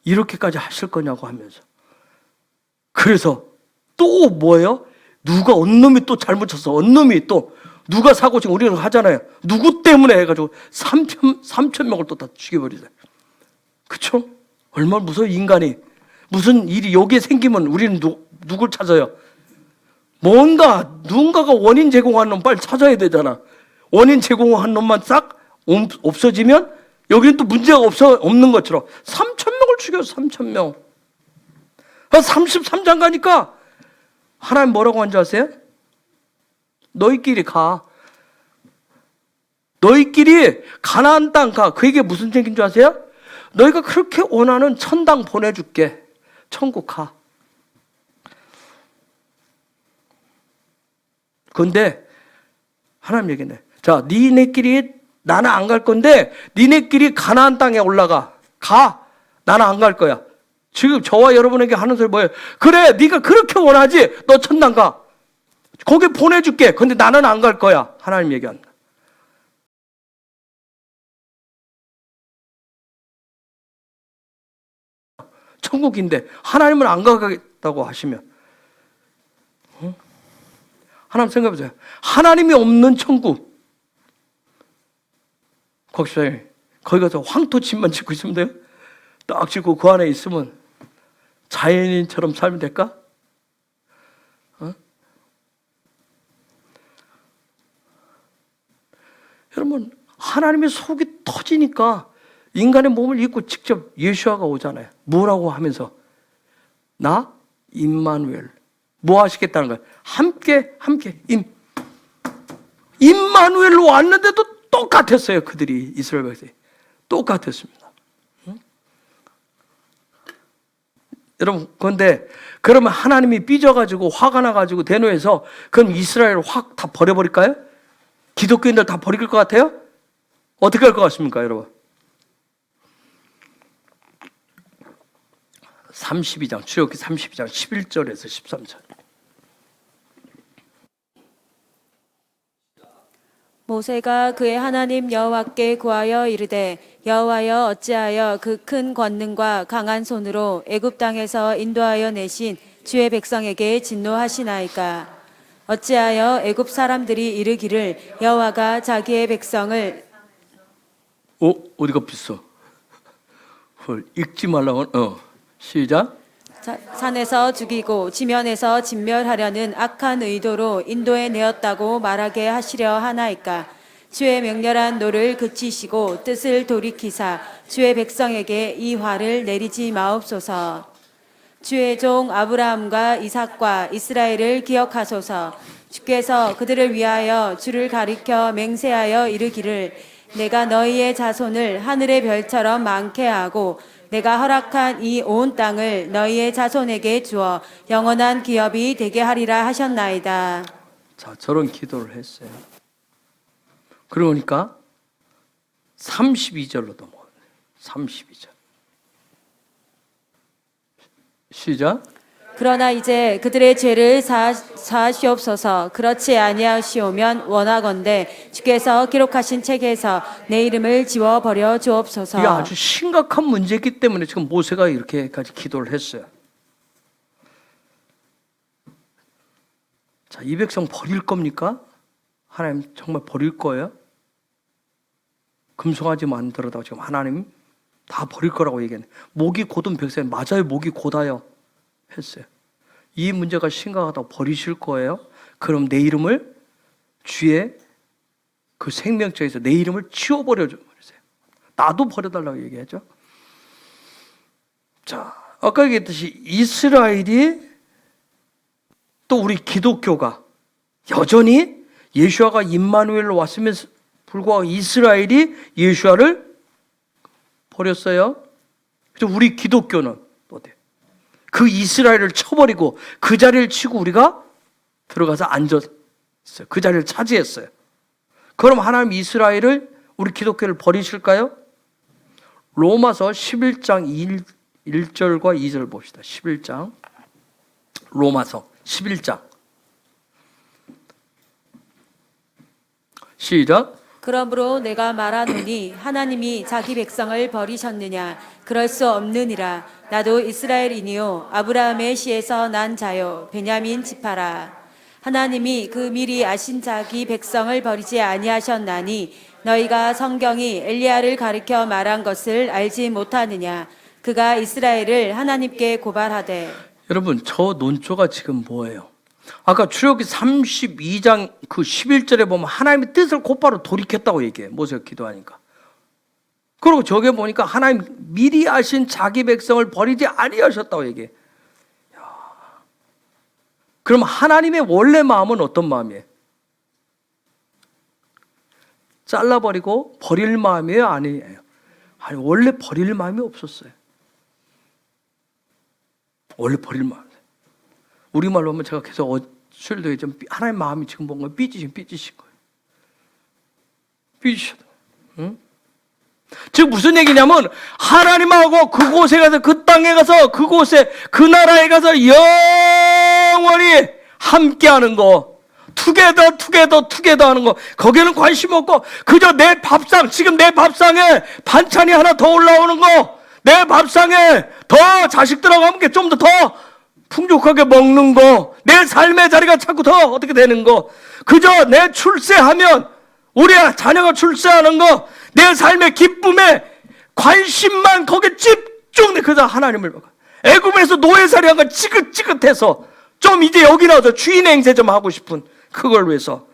이렇게까지 하실 거냐고 하면서, 그래서 또 뭐예요? 누가 언놈이 또 잘못 쳤어. 언놈이 또 누가 사고 지금 우리는 하잖아요. 누구 때문에 해가지고 3천 명을 또 다 죽여버리잖아요. 그쵸? 얼마나 무서워. 인간이 무슨 일이 여기에 생기면 우리는 누굴 찾아요? 누군가가 원인 제공한 놈 빨리 찾아야 되잖아. 원인 제공한 놈만 싹 없어지면 여기는 또 문제가 없는 것처럼 3천 명을 죽였어. 3천 명. 33장 가니까 하나님 뭐라고 한 줄 아세요? 너희끼리 가. 너희끼리 가나안 땅 가. 그게 무슨 얘기인 줄 아세요? 너희가 그렇게 원하는 천당 보내줄게. 천국 가. 그런데 하나님 얘기네. 자, 니네끼리 나는 안 갈 건데 니네끼리 가나안 땅에 올라가. 가. 나는 안 갈 거야. 지금 저와 여러분에게 하는 소리 뭐예요? 그래, 네가 그렇게 원하지. 너 천당 가. 거기 보내줄게. 근데 나는 안 갈 거야. 하나님 얘기한다. 천국인데 하나님은 안 가겠다고 하시면, 응? 하나님 생각해보세요. 하나님이 없는 천국. 거기 가서 황토집만 짓고 있으면 돼요? 딱 짓고 그 안에 있으면 자연인처럼 살면 될까? 어? 여러분, 하나님의 속이 터지니까 인간의 몸을 입고 직접 예수아가 오잖아요. 뭐라고 하면서? 나 임마누엘. 뭐 하시겠다는 거예요? 함께 임마누엘로 왔는데도 똑같았어요. 그들이, 이스라엘 백성이 똑같았습니다. 응? 여러분, 그런데 그러면 하나님이 삐져가지고 화가 나가지고 대노해서 그럼 이스라엘을 확 다 버려버릴까요? 기독교인들 다 버릴 것 같아요? 어떻게 할 것 같습니까, 여러분? 32장, 출애굽기 32장 11절에서 13절. 모세가 그의 하나님 여호와께 구하여 이르되 여호와여 어찌하여 그 큰 권능과 강한 손으로 애굽 땅에서 인도하여 내신 주의 백성에게 진노하시나이까. 어찌하여 애굽 사람들이 이르기를 여호와가 자기의 백성을 어디가 비싸? 읽지 말라고. 시작. 산에서 죽이고 지면에서 진멸하려는 악한 의도로 인도해 내었다고 말하게 하시려 하나이까. 주의 맹렬한 노를 그치시고 뜻을 돌이키사 주의 백성에게 이 화를 내리지 마옵소서. 주의 종 아브라함과 이삭과 이스라엘을 기억하소서. 주께서 그들을 위하여 주를 가리켜 맹세하여 이르기를 내가 너희의 자손을 하늘의 별처럼 많게 하고 내가 허락한 이 온 땅을 너희의 자손에게 주어 영원한 기업이 되게 하리라 하셨나이다. 자, 저런 기도를 했어요. 그러니까 32절로 넘어가요. 32절. 시작. 그러나 이제 그들의 죄를 사하시옵소서. 그렇지 아니하시오면 원하건대 주께서 기록하신 책에서 내 이름을 지워버려 주옵소서. 이게 아주 심각한 문제이기 때문에 지금 모세가 이렇게까지 기도를 했어요. 자, 이 백성 버릴 겁니까? 하나님 정말 버릴 거예요? 금송아지 만들어다가 지금 하나님 다 버릴 거라고 얘기했네. 목이 곧은 백성, 맞아요, 목이 곧아요 했어요. 이 문제가 심각하다고 버리실 거예요? 그럼 내 이름을 주의 그 생명책에서 내 이름을 치워버려 주세요. 나도 버려달라고 얘기하죠. 자, 아까 얘기했듯이 이스라엘이 또 우리 기독교가 여전히 예수아가 임마누엘로 왔음에도 불구하고 이스라엘이 예수아를 버렸어요. 그래서 우리 기독교는 어때요? 그 이스라엘을 쳐버리고 그 자리를 치고 우리가 들어가서 앉았어요. 그 자리를 차지했어요. 그럼 하나님 이스라엘을, 우리 기독교를 버리실까요? 로마서 11장 1절과 2절 봅시다. 11장 로마서 11장 시작. 그러므로 내가 말하노니 하나님이 자기 백성을 버리셨느냐? 그럴 수 없느니라. 나도 이스라엘이니요 아브라함의 씨에서 난 자요 베냐민 지파라. 하나님이 그 미리 아신 자기 백성을 버리지 아니하셨나니 너희가 성경이 엘리야를 가리켜 말한 것을 알지 못하느냐? 그가 이스라엘을 하나님께 고발하되. 여러분, 저 논조가 지금 뭐예요? 아까 출애굽기 32장 그 11절에 보면 하나님의 뜻을 곧바로 돌이켰다고 얘기해. 모세가 기도하니까. 그리고 저게 보니까 하나님 미리 아신 자기 백성을 버리지 아니하셨다고 얘기해. 그럼 하나님의 원래 마음은 어떤 마음이에요? 잘라버리고 버릴 마음이에요? 아니에요? 아니, 원래 버릴 마음이 없었어요. 원래 버릴 마음. 우리말로 하면 제가 계속 수요일도 좀 하나님 마음이 지금 뭔가 삐지신 거예요. 삐지셔도. 응? 즉 무슨 얘기냐면 하나님하고 그곳에 가서 그 땅에 가서 그곳에 그 나라에 가서 영원히 함께하는 거, 투게더 하는 거, 거기에는 관심 없고 그저 내 밥상, 지금 내 밥상에 반찬이 하나 더 올라오는 거, 내 밥상에 더 자식들하고 함께 좀 더 풍족하게 먹는 거, 내 삶의 자리가 자꾸 더 어떻게 되는 거, 그저 내 출세하면 우리 자녀가 출세하는 거, 내 삶의 기쁨에 관심만 거기에 집중돼. 그래서 하나님을 봐. 애굽에서 노예살이한 거 지긋지긋해서 좀 이제 여기 나와서 주인 행세 좀 하고 싶은 그걸 위해서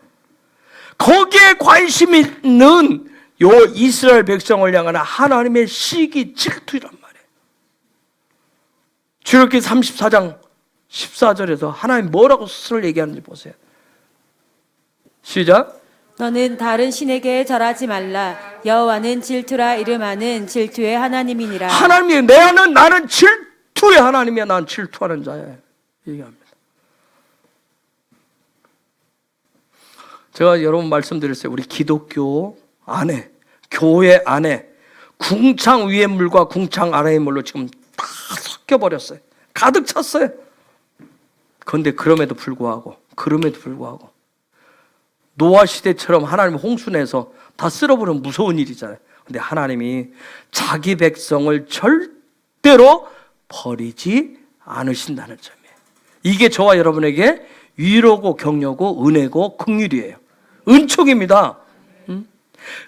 거기에 관심 있는 요 이스라엘 백성을 향한 하나님의 시기 질투란 말이에요. 출애굽기 34장 14절에서 하나님 뭐라고 스스로 얘기하는지 보세요. 시작. 너는 다른 신에게 절하지 말라. 여호와는 질투라 이름하는 질투의 하나님이니라. 하나님이 나는 질투의 하나님이야. 난 질투하는 자야. 얘기합니다. 제가 여러분 말씀드렸어요. 우리 기독교 안에, 교회 안에 궁창 위의 물과 궁창 아래의 물로 지금 다 섞여버렸어요. 가득 찼어요. 그런데 그럼에도 불구하고 노아 시대처럼 하나님 홍수내서 다 쓸어버리면 무서운 일이잖아요. 근데 하나님이 자기 백성을 절대로 버리지 않으신다는 점이에요. 이게 저와 여러분에게 위로고 격려고 은혜고 긍휼이에요. 은총입니다.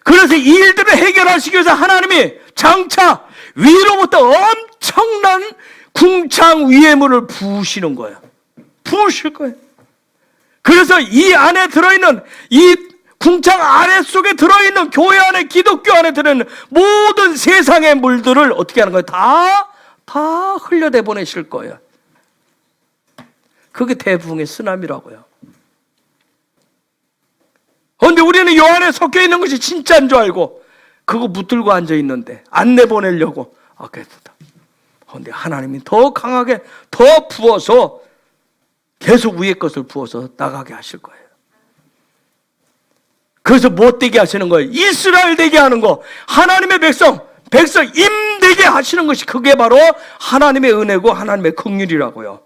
그래서 이 일들을 해결하시기 위해서 하나님이 장차 위로부터 엄청난 궁창 위의 물을 부으시는 거예요. 부으실 거예요. 그래서 이 안에 들어있는, 이 궁창 아래 속에 들어있는 교회 안에, 기독교 안에 들어있는 모든 세상의 물들을 어떻게 하는 거예요? 다 흘려내 보내실 거예요. 그게 대부흥의 쓰나미라고요. 그런데 우리는 요 안에 섞여 있는 것이 진짜인 줄 알고 그거 붙들고 앉아 있는데 안 내보내려고. 그런데 하나님이 더 강하게 더 부어서 계속 위의 것을 부어서 나가게 하실 거예요. 그래서 못 되게 하시는 거예요. 이스라엘 되게 하는 거, 하나님의 백성 임되게 하시는 것이 그게 바로 하나님의 은혜고 하나님의 긍휼이라고요.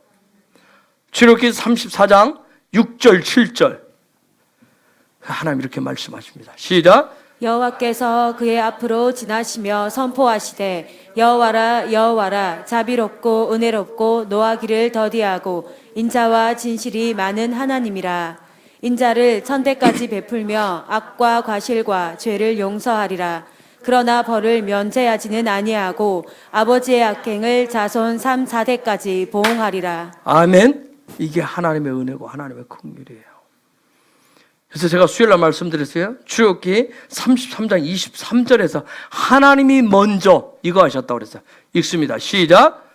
출애굽기 34장 6절 7절 하나님 이렇게 말씀하십니다. 시작. 여호와께서 그의 앞으로 지나시며 선포하시되 여호와라 여호와라 자비롭고 은혜롭고 노하기를 더디하고 인자와 진실이 많은 하나님이라. 인자를 천대까지 베풀며 악과 과실과 죄를 용서하리라. 그러나 벌을 면제하지는 아니하고 아버지의 악행을 자손 3, 4대까지 보응하리라. 아멘. 이게 하나님의 은혜고 하나님의 긍휼이에요. 그래서 제가 수요일날 말씀드렸어요. 출애굽기 33장 23절에서 하나님이 먼저 이거 하셨다고 그랬어요. 읽습니다. 시작.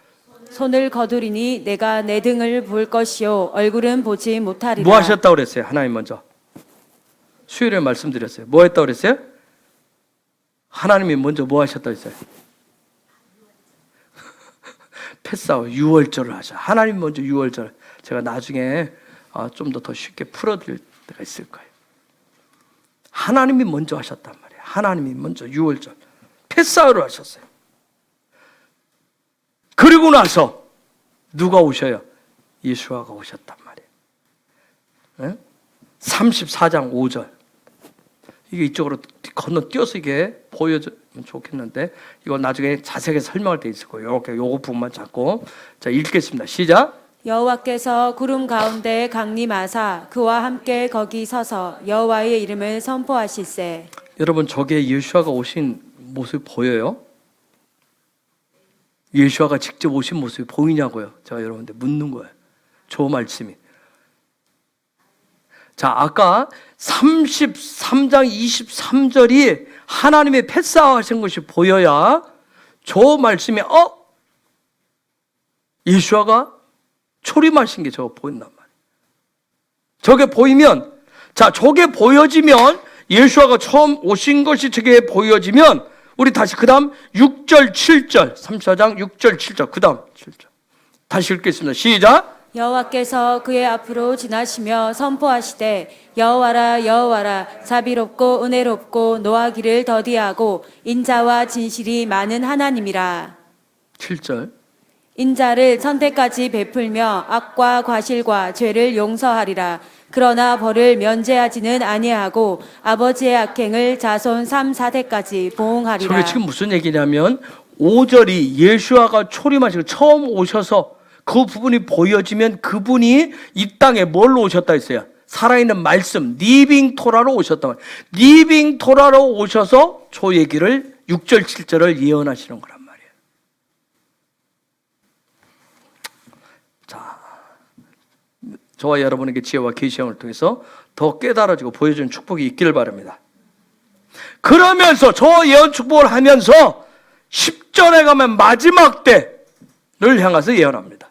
손을 거두리니 내가 내 등을 볼 것이요 얼굴은 보지 못하리라. 뭐 하셨다고 그랬어요? 하나님 먼저. 수요일에 말씀드렸어요. 뭐 했다고 그랬어요? 하나님이 먼저 뭐 하셨다고 했어요? 패싸워 유월절을 하자. 하나님 먼저 유월절. 제가 나중에 좀 더 쉽게 풀어드릴 때가 있을 거예요. 하나님이 먼저 하셨단 말이에요. 하나님이 먼저 유월절 패싸움을 하셨어요. 그리고 나서 누가 오셔요? 예수아가 오셨단 말이에요. 34장 5절. 이게 이쪽으로 건너뛰어서 이게 보여주면 좋겠는데 이거 나중에 자세하게 설명할 때 있을 거예요. 이렇게 요거 부분만 잡고 자 읽겠습니다. 시작. 여호와께서 구름 가운데 강림하사 그와 함께 거기 서서 여호와의 이름을 선포하실세. 여러분 저게 예수아가 오신 모습이 보여요? 예수아가 직접 오신 모습이 보이냐고요? 제가 여러분들 묻는 거예요. 저 말씀이. 자, 아까 33장 23절이 하나님의 패싸움하신 것이 보여야 저 말씀이 예수아가 초림하신 게 저거 보인단 말이에요. 저게 보이면 자, 저게 보여지면 예수아가 처음 오신 것이 저게 보여지면 우리 다시 그 다음 6절 7절 34장 6절 7절 그 다음 7절 다시 읽겠습니다. 시작. 여호와께서 그의 앞으로 지나시며 선포하시되 여호와라 여호와라 자비롭고 은혜롭고 노하기를 더디하고 인자와 진실이 많은 하나님이라. 7절 인자를 선택까지 베풀며 악과 과실과 죄를 용서하리라. 그러나 벌을 면제하지는 아니하고 아버지의 악행을 자손 3, 4대까지 보응하리라. 저게 지금 무슨 얘기냐면 5절이 예수아가 초림하시고 처음 오셔서 그 부분이 보여지면 그분이 이 땅에 뭘로 오셨다 했어요? 살아있는 말씀 리빙 토라로 오셨다. 리빙 토라로 오셔서 저 얘기를 6절 7절을 예언하시는 거란 말이에요. 자, 저와 여러분에게 지혜와 계시형을 통해서 더 깨달아지고 보여주는 축복이 있기를 바랍니다. 그러면서 저 예언 축복을 하면서 10절에 가면 마지막 때를 향해서 예언합니다.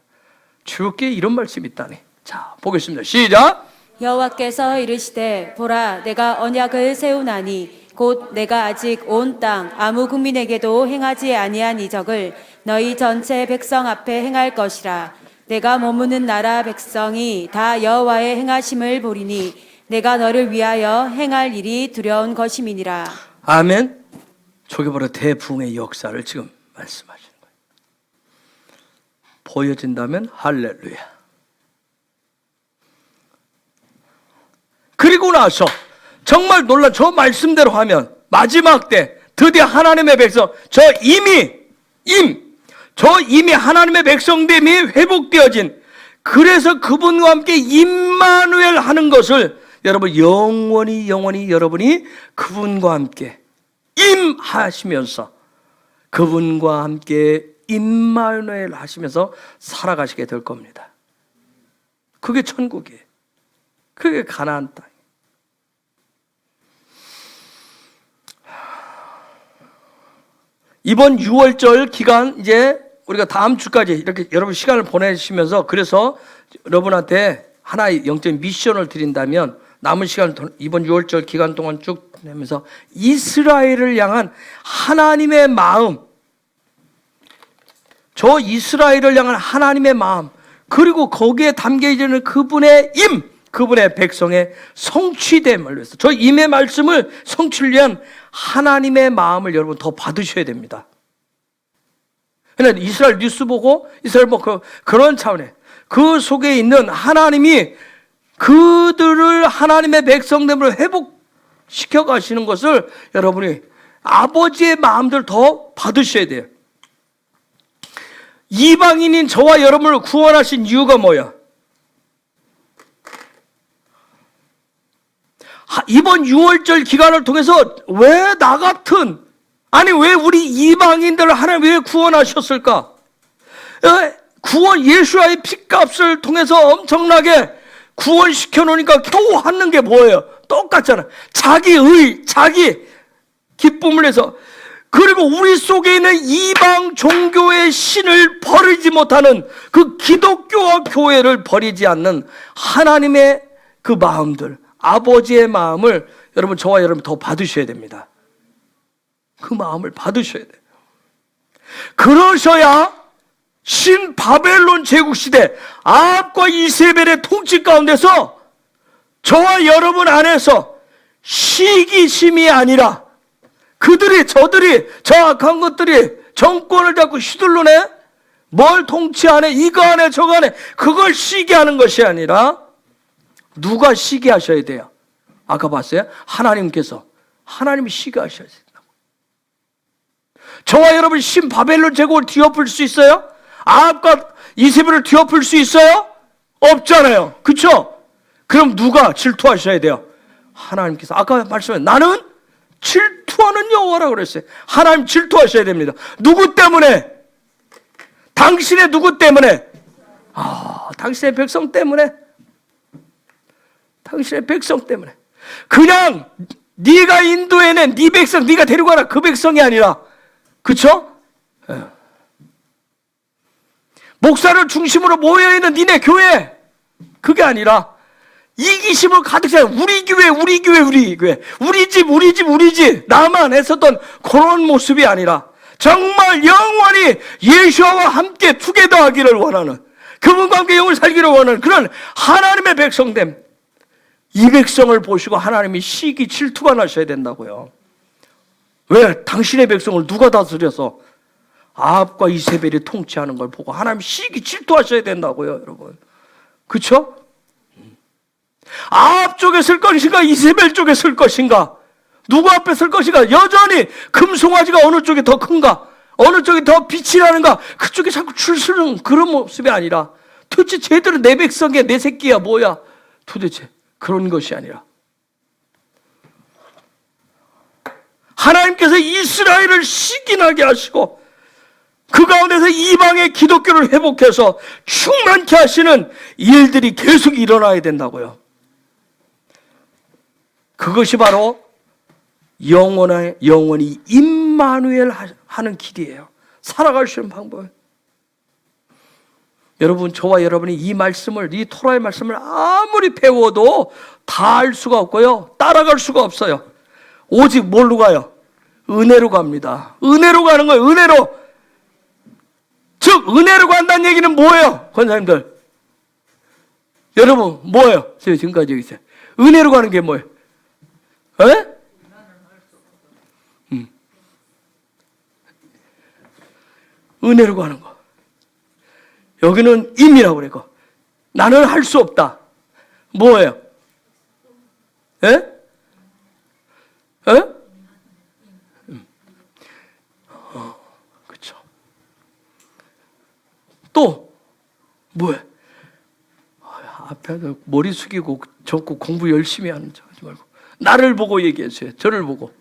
주께 이런 말씀이 있다니. 자, 보겠습니다. 시작. 여호와께서 이르시되 보라 내가 언약을 세우나니 곧 내가 아직 온 땅 아무 국민에게도 행하지 아니한 이적을 너희 전체 백성 앞에 행할 것이라. 내가 머무는 나라 백성이 다 여호와의 행하심을 보리니 내가 너를 위하여 행할 일이 두려운 것임이니라. 아멘. 저게 바로 대부흥의 역사를 지금 말씀하시는 거예요. 보여진다면 할렐루야. 그리고 나서 정말 놀란 저 말씀대로 하면 마지막 때 드디어 하나님의 백성 저 이미 하나님의 백성됨이 회복되어진 그래서 그분과 함께 임마누엘 하는 것을 여러분 영원히 여러분이 그분과 함께 임하시면서 그분과 함께 임마누엘 하시면서 살아가시게 될 겁니다. 그게 천국이에요. 그게 가나안 땅. 이번 6월절 기간 이제 우리가 다음 주까지 이렇게 여러분 시간을 보내시면서 그래서 여러분한테 하나의 영적인 미션을 드린다면 남은 시간 이번 6월절 기간 동안 쭉 보내면서 이스라엘을 향한 하나님의 마음, 저 이스라엘을 향한 하나님의 마음, 그리고 거기에 담겨 있는 그분의 그분의 백성의 성취됨을 위해서 저 임의 말씀을 성취를 위한 하나님의 마음을 여러분 더 받으셔야 됩니다. 그러니까 이스라엘 뉴스 보고 이스라엘 그런 차원에 그 속에 있는 하나님이 그들을 하나님의 백성됨으로 회복시켜 가시는 것을 여러분이 아버지의 마음들 더 받으셔야 돼요. 이방인인 저와 여러분을 구원하신 이유가 뭐야? 이번 6월절 기간을 통해서 왜 나 같은 왜 우리 이방인들을 하나님 왜 구원하셨을까? 구원 예수와의 피값을 통해서 엄청나게 구원시켜 놓으니까 겨우 하는 게 뭐예요? 똑같잖아. 자기 기쁨을 내서 그리고 우리 속에 있는 이방 종교의 신을 버리지 못하는 그 기독교와 교회를 버리지 않는 하나님의 그 마음들, 아버지의 마음을 여러분, 저와 여러분 더 받으셔야 됩니다. 그 마음을 받으셔야 돼요. 그러셔야 신 바벨론 제국 시대 아합과 이세벨의 통치 가운데서 저와 여러분 안에서 시기심이 아니라 저들이 저 악한 것들이 정권을 잡고 휘둘러내 뭘 통치하네, 이거 하네 저거 하네, 그걸 시기하는 것이 아니라 누가 시기하셔야 돼요? 아까 봤어요? 하나님이 시기하셔야 된다고. 저와 여러분 신 바벨론 제국을 뒤엎을 수 있어요? 아합과 이세벨을 뒤엎을 수 있어요? 없잖아요. 그렇죠? 그럼 누가 질투하셔야 돼요? 하나님께서. 아까 말씀해, 나는 질투하는 여호와라고 그랬어요. 하나님 질투하셔야 됩니다. 누구 때문에? 당신의 누구 때문에? 당신의 백성 때문에. 당신의 백성 때문에. 그냥 네가 인도해낸 네 백성, 네가 데리고 가라, 그 백성이 아니라, 그렇죠? 목사를 중심으로 모여있는 니네 교회, 그게 아니라 이기심을 가득 차요. 우리 교회, 우리 집, 나만 했었던 그런 모습이 아니라 정말 영원히 예수와 함께 투게더하기를 원하는, 그분과 함께 영을 살기를 원하는 그런 하나님의 백성됨. 이 백성을 보시고 하나님이 시기 질투가 나셔야 된다고요. 왜? 당신의 백성을 누가 다스려서 아합과 이세벨이 통치하는 걸 보고 하나님 시기 질투하셔야 된다고요, 여러분. 그렇죠? 아합 쪽에 쓸 것인가, 이세벨 쪽에 쓸 것인가, 누구 앞에 쓸 것인가, 여전히 금송아지가 어느 쪽이 더 큰가, 어느 쪽이 더 빛이 나는가, 그쪽에 자꾸 출수는 그런 모습이 아니라 도대체 쟤들은 내 백성이야, 내 새끼야, 뭐야, 도대체 그런 것이 아니라 하나님께서 이스라엘을 시기나게 하시고 그 가운데서 이방의 기독교를 회복해서 충만케 하시는 일들이 계속 일어나야 된다고요. 그것이 바로 영원히 임마누엘 하는 길이에요. 살아갈 수 있는 방법. 여러분, 저와 여러분이 이 말씀을, 이 토라의 말씀을 아무리 배워도 다 알 수가 없고요, 따라갈 수가 없어요. 오직 뭘로 가요? 은혜로 갑니다. 은혜로 가는 거예요. 은혜로. 즉 은혜로 간다는 얘기는 뭐예요, 권사님들? 여러분 뭐예요? 지금까지 여기 있어요. 은혜로 가는 게 뭐예요? 에? 은혜로 가는 거. 여기는 임이라고 그래요. 나는 할 수 없다. 뭐예요? 에? 에? 그렇죠. 또 뭐야? 앞에 머리 숙이고 적고 공부 열심히 하는 척 하지 말고 나를 보고 얘기했어요. 저를 보고.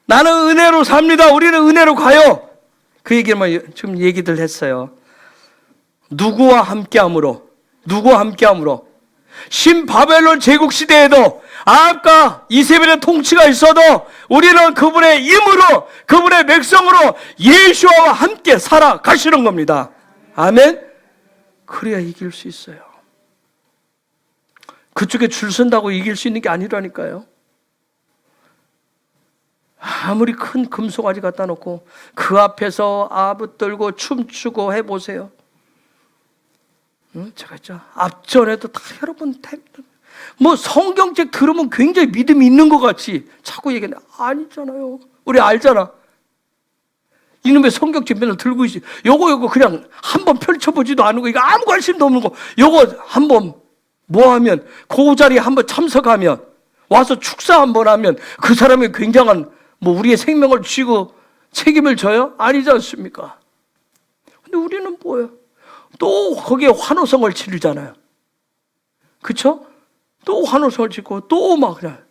나는 은혜로 삽니다. 우리는 은혜로 가요. 그 얘기만 지금 얘기들 했어요. 누구와 함께함으로? 신 바벨론 제국 시대에도 아합과 이세벨의 통치가 있어도 우리는 그분의 임으로, 그분의 백성으로 예수와 함께 살아가시는 겁니다. 아멘. 그래야 이길 수 있어요. 그쪽에 줄 선다고 이길 수 있는 게 아니라니까요. 아무리 큰 금송아지 갖다 놓고 그 앞에서 아부떨고 춤추고 해보세요. 제가 있죠, 앞전에도 다 여러분 뭐 성경책 들으면 굉장히 믿음이 있는 것 같이 자꾸 얘기하는데 아니잖아요. 우리 알잖아. 이놈의 성경책 맨날 들고 있지. 요거 그냥 한번 펼쳐보지도 않고 이거 아무 관심도 없는 거, 요거 한번 뭐 하면 그 자리에 한번 참석하면 와서 축사 한번 하면 그 사람이 굉장한 뭐 우리의 생명을 쥐고 책임을 져요? 아니지 않습니까? 근데 우리는 뭐예요? 또 거기에 환호성을 치르잖아요. 그쵸? 또 환호성을 치고 또 막 그냥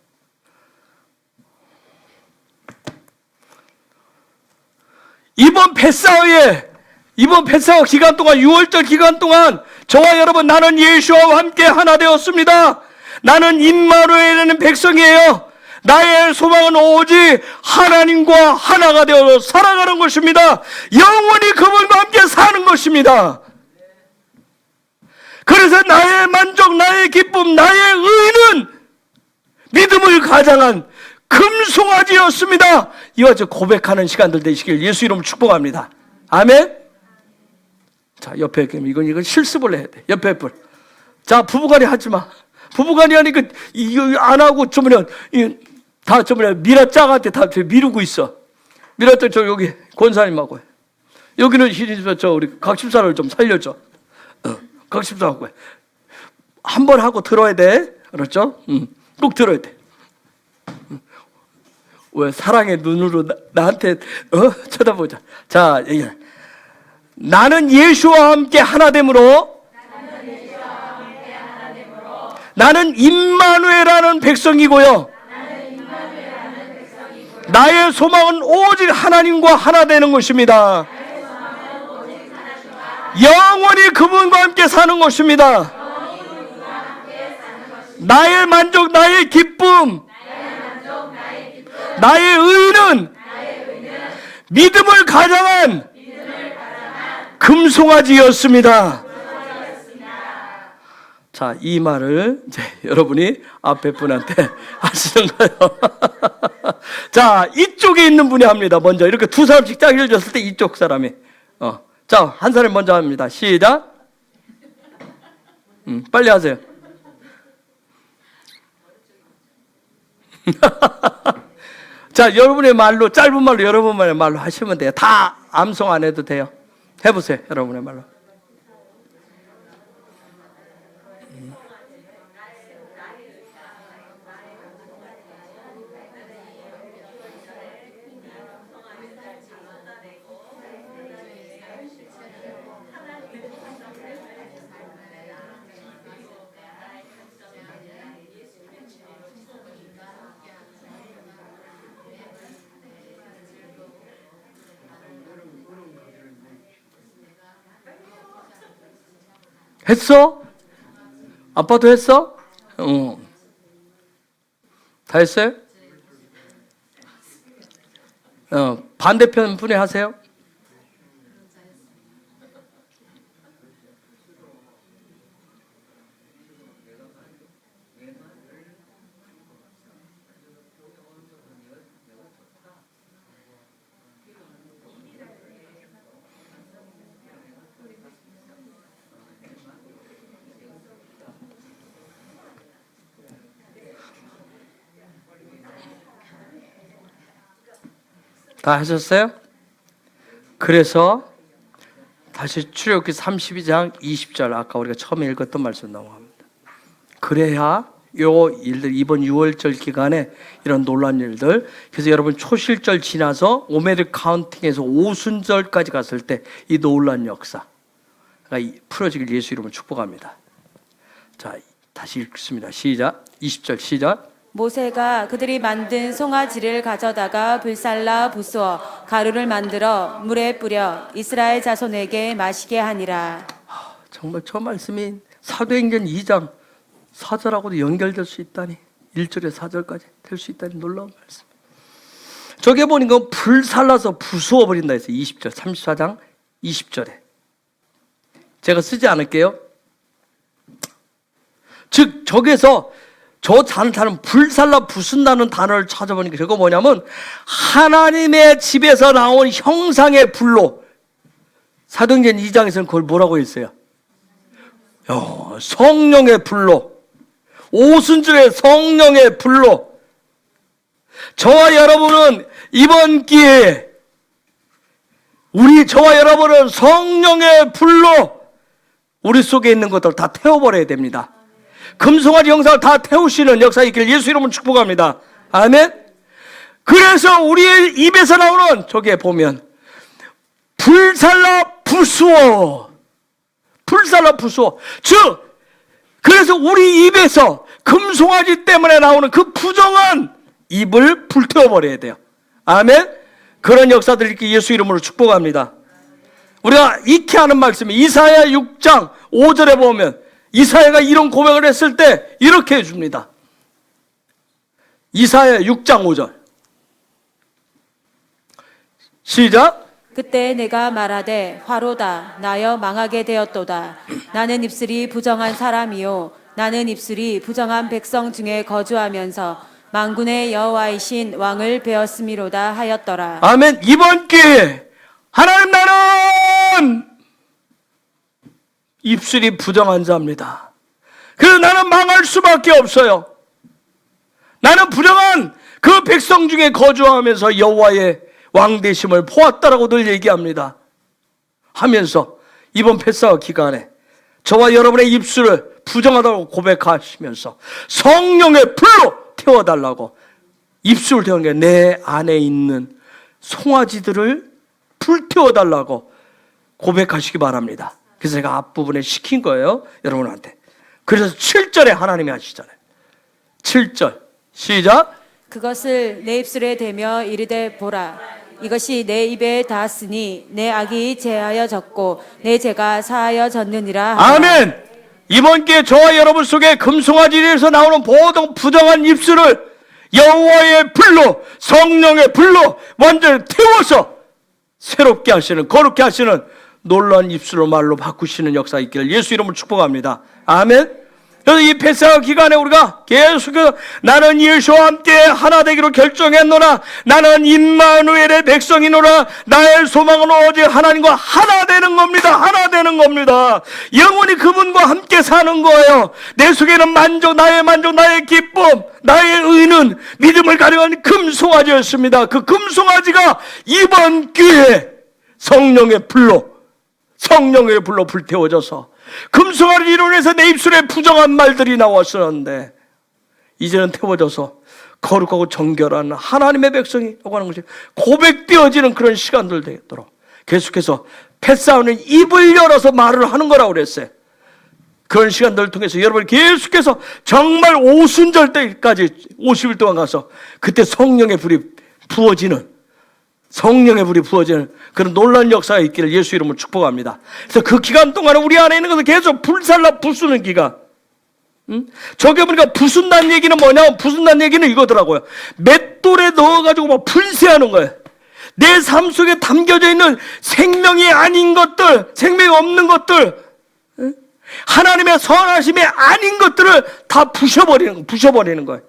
이번 패사의 기간 동안, 6월절 기간 동안 저와 여러분, 나는 예수와 함께 하나 되었습니다. 나는 임마누엘이라는 백성이에요. 나의 소망은 오직 하나님과 하나가 되어 살아가는 것입니다. 영원히 그분과 함께 사는 것입니다. 그래서 나의 만족, 나의 기쁨, 나의 의는 믿음을 가장한 금송아지였습니다. 이와 같이 고백하는 시간들 되시길 예수 이름 축복합니다. 아멘. 자, 옆에 이건 실습을 해야 돼. 옆에 분. 자, 부부간에 하지 마. 부부간에 하니까 이거 안 하고 다 미라 짝한테 다 미루고 있어. 미라 짝 저 여기 권사님하고 해. 여기는 저 우리 각심사를 좀 살려줘. 각심사하고 해. 한 번 하고 들어야 돼. 알았죠? 꼭 들어야 돼. 왜 사랑의 눈으로 나한테 쳐다보자. 자, 얘기해. 나는 예수와 함께 하나됨으로 나는 임마누엘이라는 백성이고요. 나의 소망은 오직 하나님과 하나 되는 것입니다. 영원히 그분과 함께 사는 것입니다. 나의 만족, 나의 기쁨, 나의 의는 믿음을 가장한 금송아지였습니다. 자, 이 말을 이제 여러분이 앞에 분한테 하시는 거예요. 자, 이쪽에 있는 분이 합니다. 먼저 이렇게 두 사람씩 짝 읽어줬을 때 이쪽 사람이 자, 한 사람이 먼저 합니다. 시작. 빨리 하세요. 자, 여러분의 말로, 짧은 말로, 여러분만의 말로 하시면 돼요. 다 암송 안 해도 돼요. 해보세요, 여러분의 말로. 했어? 아빠도 했어? 다 했어요? 반대편 분이 하세요? 다 하셨어요? 그래서 다시 출애굽기 32장 20절 아까 우리가 처음에 읽었던 말씀 넘어갑니다. 그래야 요 일들 이번 6월절 기간에 이런 놀란 일들, 그래서 여러분 초실절 지나서 오메르 카운팅에서 오순절까지 갔을 때 이 놀란 역사가 풀어지길 예수 이름으로 축복합니다. 자, 다시 읽습니다. 시작. 20절 시작. 모세가 그들이 만든 송아지를 가져다가 불살라 부수어 가루를 만들어 물에 뿌려 이스라엘 자손에게 마시게 하니라. 정말 저 말씀이 사도행전 2장 4절하고도 연결될 수 있다니, 1절에 4절까지 될 수 있다니 놀라운 말씀. 저게 보니까 불살라서 부수어 버린다 해서 20절 34장 20절에 제가 쓰지 않을게요. 즉 저기서 저 단어는 불살라 부순다는 단어를 찾아보니까 저거 뭐냐면 하나님의 집에서 나온 형상의 불로, 사도행전 2장에서는 그걸 뭐라고 했어요? 성령의 불로, 오순절의 성령의 불로. 저와 여러분은 이번 기회에 저와 여러분은 성령의 불로 우리 속에 있는 것들 다 태워버려야 됩니다. 금송아지 형상을 다 태우시는 역사 있기를 예수 이름으로 축복합니다. 아멘. 그래서 우리의 입에서 나오는 저게 보면 불살라 부수어, 불살라 부수어. 즉 그래서 우리 입에서 금송아지 때문에 나오는 그 부정한 입을 불태워버려야 돼요. 아멘. 그런 역사들 있기를 예수 이름으로 축복합니다. 우리가 익히 하는 말씀이 이사야 6장 5절에 보면 이사야가 이런 고백을 했을 때 이렇게 해줍니다. 이사야 6장 5절 시작. 그때 내가 말하되 화로다 나여 망하게 되었도다. 나는 입술이 부정한 사람이요 나는 입술이 부정한 백성 중에 거주하면서 만군의 여호와이신 왕을 배웠음이로다 하였더라. 아멘. 이번 기회에 하나님, 나는 입술이 부정한 자입니다. 그래서 나는 망할 수밖에 없어요. 나는 부정한 그 백성 중에 거주하면서 여호와의 왕되심을 보았다라고 늘 얘기합니다. 하면서 이번 패사 기간에 저와 여러분의 입술을 부정하다고 고백하시면서 성령의 불로 태워달라고, 입술을 태우는 게 내 안에 있는 송아지들을 불태워달라고 고백하시기 바랍니다. 그래서 제가 앞부분에 시킨 거예요, 여러분한테. 그래서 7절에 하나님이 하시잖아요. 7절 시작. 그것을 내 입술에 대며 이르되 보라 이것이 내 입에 닿았으니 내 악이 제하여졌고 내 죄가 사하여졌느니라 하라. 아멘. 이번 기회에 저와 여러분 속에 금송아지에서 나오는 모든 부정한 입술을 여호와의 불로, 성령의 불로 완전히 태워서 새롭게 하시는, 거룩게 하시는 놀라운 입술로 말로 바꾸시는 역사 있기를 예수 이름으로 축복합니다. 아멘. 그래서 이 패사 기간에 우리가 계속해서 나는 예수와 함께 하나 되기로 결정했노라. 나는 임마누엘의 백성이노라. 나의 소망은 오직 하나님과 하나 되는 겁니다. 하나 되는 겁니다. 영원히 그분과 함께 사는 거예요. 내 속에는 만족, 나의 기쁨, 나의 의는 믿음을 가려한 금송아지였습니다. 그 금송아지가 이번 기회에 성령의 불로 불태워져서 금송아지를 이론해서 내 입술에 부정한 말들이 나왔었는데 이제는 태워져서 거룩하고 정결한 하나님의 백성이라고 하는 것이 고백되어지는 그런 시간들 되도록 계속해서 패싸우는 입을 열어서 말을 하는 거라고 그랬어요. 그런 시간들을 통해서 여러분이 계속해서 정말 오순절 때까지 50일 동안 가서 그때 성령의 불이 부어지는 그런 놀라운 역사가 있기를 예수 이름으로 축복합니다. 그래서 그 기간 동안에 우리 안에 있는 것을 계속 불살라 부수는 기간. 저게 보니까 부순다는 얘기는 뭐냐? 부순다는 얘기는 이거더라고요. 맷돌에 넣어가지고 막 분쇄하는 거예요. 내 삶 속에 담겨져 있는 생명이 아닌 것들, 생명이 없는 것들, 하나님의 선하심이 아닌 것들을 다 부셔버리는 거예요.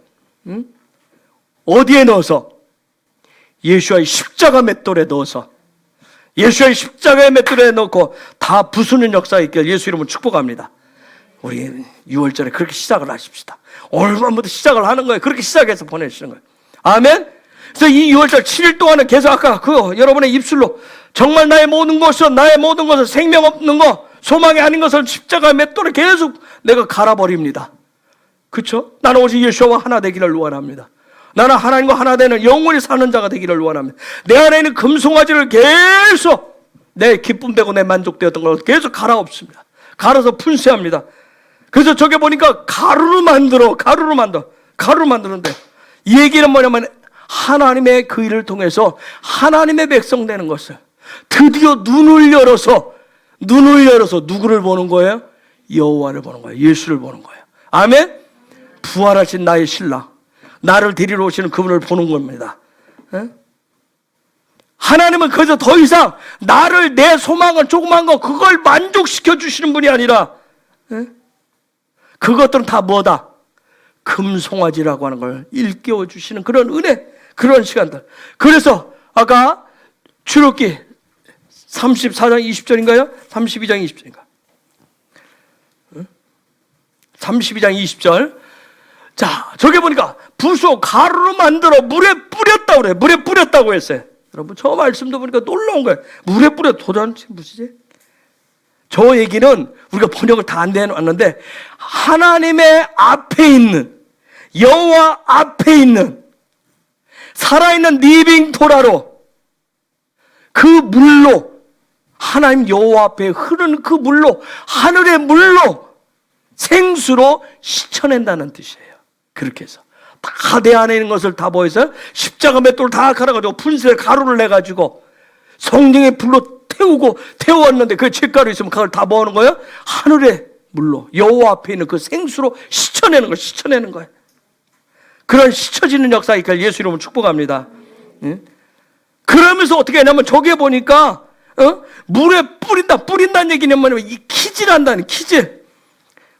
어디에 넣어서? 예수와의 십자가 맷돌에 넣어서, 예수의 십자가의 맷돌에 넣고 다 부수는 역사가 있기를 예수 이름으로 축복합니다. 우리 6월절에 그렇게 시작을 하십시다. 얼마부터 시작을 하는 거예요. 그렇게 시작해서 보내시는 거예요. 아멘. 그래서 이 6월절 7일 동안은 계속 아까 여러분의 입술로 정말 나의 모든 것은 생명 없는 거, 소망이 아닌 것을 십자가의 맷돌에 계속 내가 갈아버립니다. 그렇죠? 나는 오직 예수와 하나 되기를 원합니다. 나는 하나님과 하나 되는 영원히 사는 자가 되기를 원합니다. 내 안에 있는 금송아지를 계속 내 기쁨되고 내 만족되었던 걸 계속 갈아엎습니다. 갈아서 분쇄합니다. 그래서 저게 보니까 가루로 만드는데 이 얘기는 뭐냐면 하나님의 그 일을 통해서 하나님의 백성 되는 것을 드디어 눈을 열어서 누구를 보는 거예요? 여호와를 보는 거예요. 예수를 보는 거예요. 아멘. 부활하신 나의 신랑, 나를 데리러 오시는 그분을 보는 겁니다. 하나님은 그래서 더 이상 나를, 내 소망은 조그만 거 그걸 만족시켜 주시는 분이 아니라 그것들은 다 뭐다? 금송아지라고 하는 걸 일깨워 주시는 그런 은혜, 그런 시간들. 그래서 아까 출애굽기 34장 20절인가요? 32장 20절인가? 32장 20절. 자, 저기 보니까 부수 가루로 만들어 물에 뿌렸다고 그래요. 물에 뿌렸다고 했어요. 여러분, 저 말씀도 보니까 놀라운 거예요. 물에 뿌려 도대체 무엇이지? 저 얘기는 우리가 번역을 다 안 해놨는데 하나님의 앞에 있는, 여호와 앞에 있는 살아있는 리빙 토라로, 그 물로, 하나님 여호와 앞에 흐르는 그 물로, 하늘의 물로, 생수로 씻어낸다는 뜻이에요. 그렇게 해서 다 내 안에 있는 것을 다 보여서 십자가 맷돌을 다 갈아가지고 분쇄 가루를 내가지고 성령의 불로 태웠는데 그 쇳가루 있으면 그걸 다 모으는 거예요. 하늘에 물로 여호와 앞에 있는 그 생수로 씻어내는 거예요. 그런 씻어지는 역사가 있길 예수 이름으로 축복합니다. 그러면서 어떻게 하냐면 저기에 보니까 물에 뿌린다는 얘기는 뭐냐면 이 키질한다는 키질.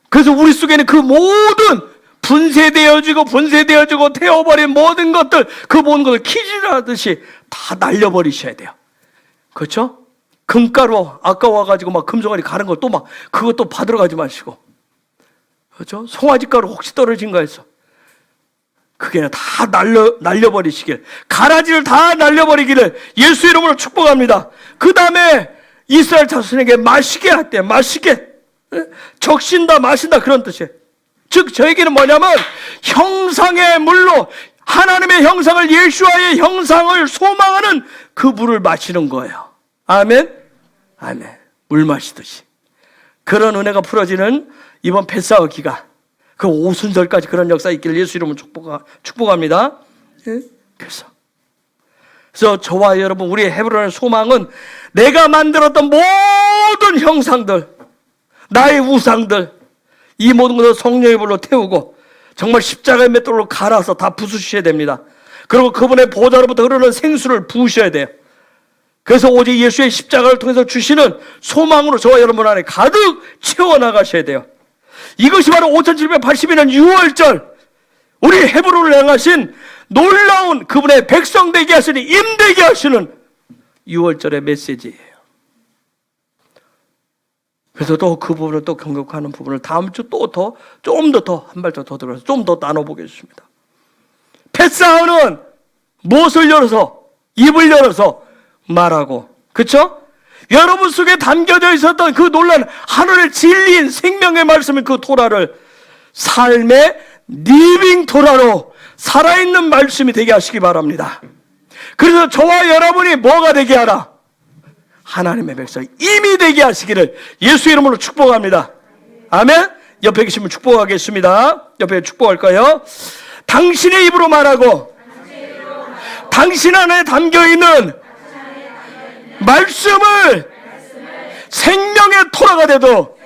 그래서 우리 속에는 그 모든 분쇄되어지고 태워버린 모든 것들, 그 모든 것을 키질하듯이 다 날려버리셔야 돼요. 그렇죠? 금가루 아까워가지고 막 금송아리 가는 걸 또 막 그것도 받으러 가지 마시고, 그렇죠? 송아지 가루 혹시 떨어진 거 해서 그게 다 날려버리시길, 가라지를 다 날려버리기를 예수 이름으로 축복합니다. 그 다음에 이스라엘 자손에게 마시게 할때, 마시게, 적신다 마신다 그런 뜻이에요. 즉 저에게는 뭐냐면 형상의 물로, 하나님의 형상을, 예수와의 형상을 소망하는 그 물을 마시는 거예요. 아멘? 아멘. 물 마시듯이. 그런 은혜가 풀어지는 이번 패사의 기간, 그 오순절까지 그런 역사 있기를 예수 이름으로 축복합니다. 예? 그래서 저와 여러분, 우리의 헤브론의 소망은 내가 만들었던 모든 형상들, 나의 우상들, 이 모든 것을 성령의 불로 태우고 정말 십자가의 맷돌로 갈아서 다 부수셔야 됩니다. 그리고 그분의 보좌로부터 흐르는 생수를 부으셔야 돼요. 그래서 오직 예수의 십자가를 통해서 주시는 소망으로 저와 여러분 안에 가득 채워나가셔야 돼요. 이것이 바로 5782년 6월절 우리 헤브론을 향하신 놀라운 그분의 백성 되게 하시는, 임되게 하시는 6월절의 메시지예요. 그래서 또 그 부분을 또 경격하는 부분을 다음 주 또 좀 더 한 발짝 더 들어가서 좀 더 나눠보겠습니다. 패사하는 못을 열어서, 입을 열어서 말하고, 그렇죠? 여러분 속에 담겨져 있었던 그 놀라운 하늘의 진리인 생명의 말씀인 그 토라를 삶의 리빙 토라로 살아있는 말씀이 되게 하시기 바랍니다. 그래서 저와 여러분이 뭐가 되게 하라? 하나님의 백성이 임이 되게 하시기를 예수 이름으로 축복합니다. 아멘. 옆에 계신 분 축복하겠습니다. 옆에 축복할까요? 당신의 입으로 말하고 당신 안에 담겨있는 말씀을 생명의 토라가 되도록,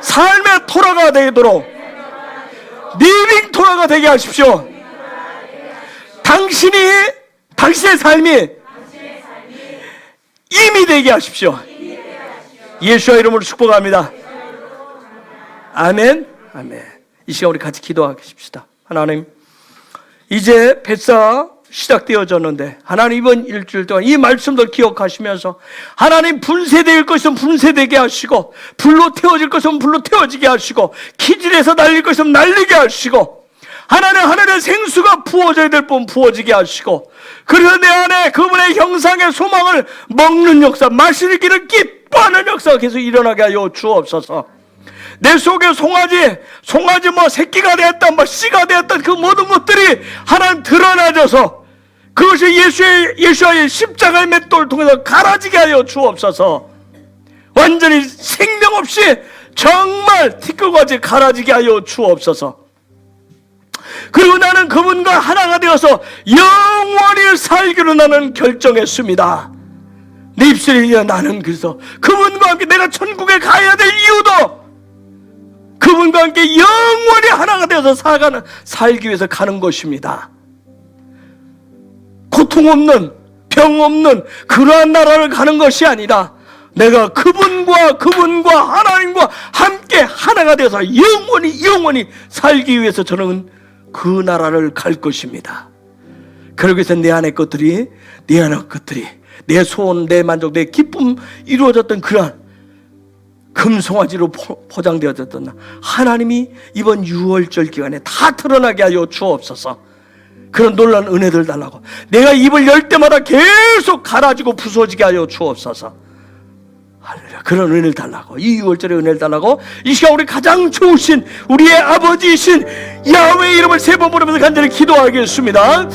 삶의 토라가 되도록, 리빙 토라가 되게 하십시오. 당신의 삶이 임이 되게 하십시오. 예수의 이름으로 축복합니다. 아멘. 아멘. 이 시간 우리 같이 기도하십시다. 하나님, 이제 뱃사 시작되어졌는데 하나님 이번 일주일 동안 이 말씀들 기억하시면서 하나님 분쇄될 것이면 분쇄되게 하시고, 불로 태워질 것이면 불로 태워지게 하시고, 키질에서 날릴 것이면 날리게 하시고, 하나님 하늘의 생수가 부어져야 될 분 부어지게 하시고, 그래서 내 안에 그분의 형상의 소망을 먹는 역사, 마시는 길을 기뻐하는 역사가 계속 일어나게 하여 주옵소서. 내 속에 송아지 뭐 새끼가 되었다, 뭐 씨가 되었다, 그 모든 것들이 하나님 드러나져서 그것이 예수와의 십자가의 맷돌을 통해서 갈아지게 하여 주옵소서. 완전히 생명 없이 정말 티끌같이 갈아지게 하여 주옵소서. 그리고 나는 그분과 하나가 되어서 영원히 살기로 나는 결정했습니다. 내 입술에 나는 그래서 그분과 함께 내가 천국에 가야 될 이유도 그분과 함께 영원히 하나가 되어서 살기 위해서 가는 것입니다. 고통 없는, 병 없는 그러한 나라를 가는 것이 아니라 내가 그분과 하나님과 함께 하나가 되어서 영원히 살기 위해서 저는 그 나라를 갈 것입니다. 그러기 위해서 내 안의 것들이, 내 소원, 내 만족, 내 기쁨 이루어졌던 그러한 금송아지로 포장되어졌던 하나님이 이번 6월절 기간에 다 드러나게 하여 주옵소서. 그런 놀라운 은혜들 달라고, 내가 입을 열 때마다 계속 갈아지고 부서지게 하여 주옵소서. 할렐루야. 그런 은혜를 달라고, 이 6월절의 은혜를 달라고, 이 시간 우리 가장 좋으신 우리의 아버지이신 야훼의 이름을 세 번 부르면서 간절히 기도하겠습니다.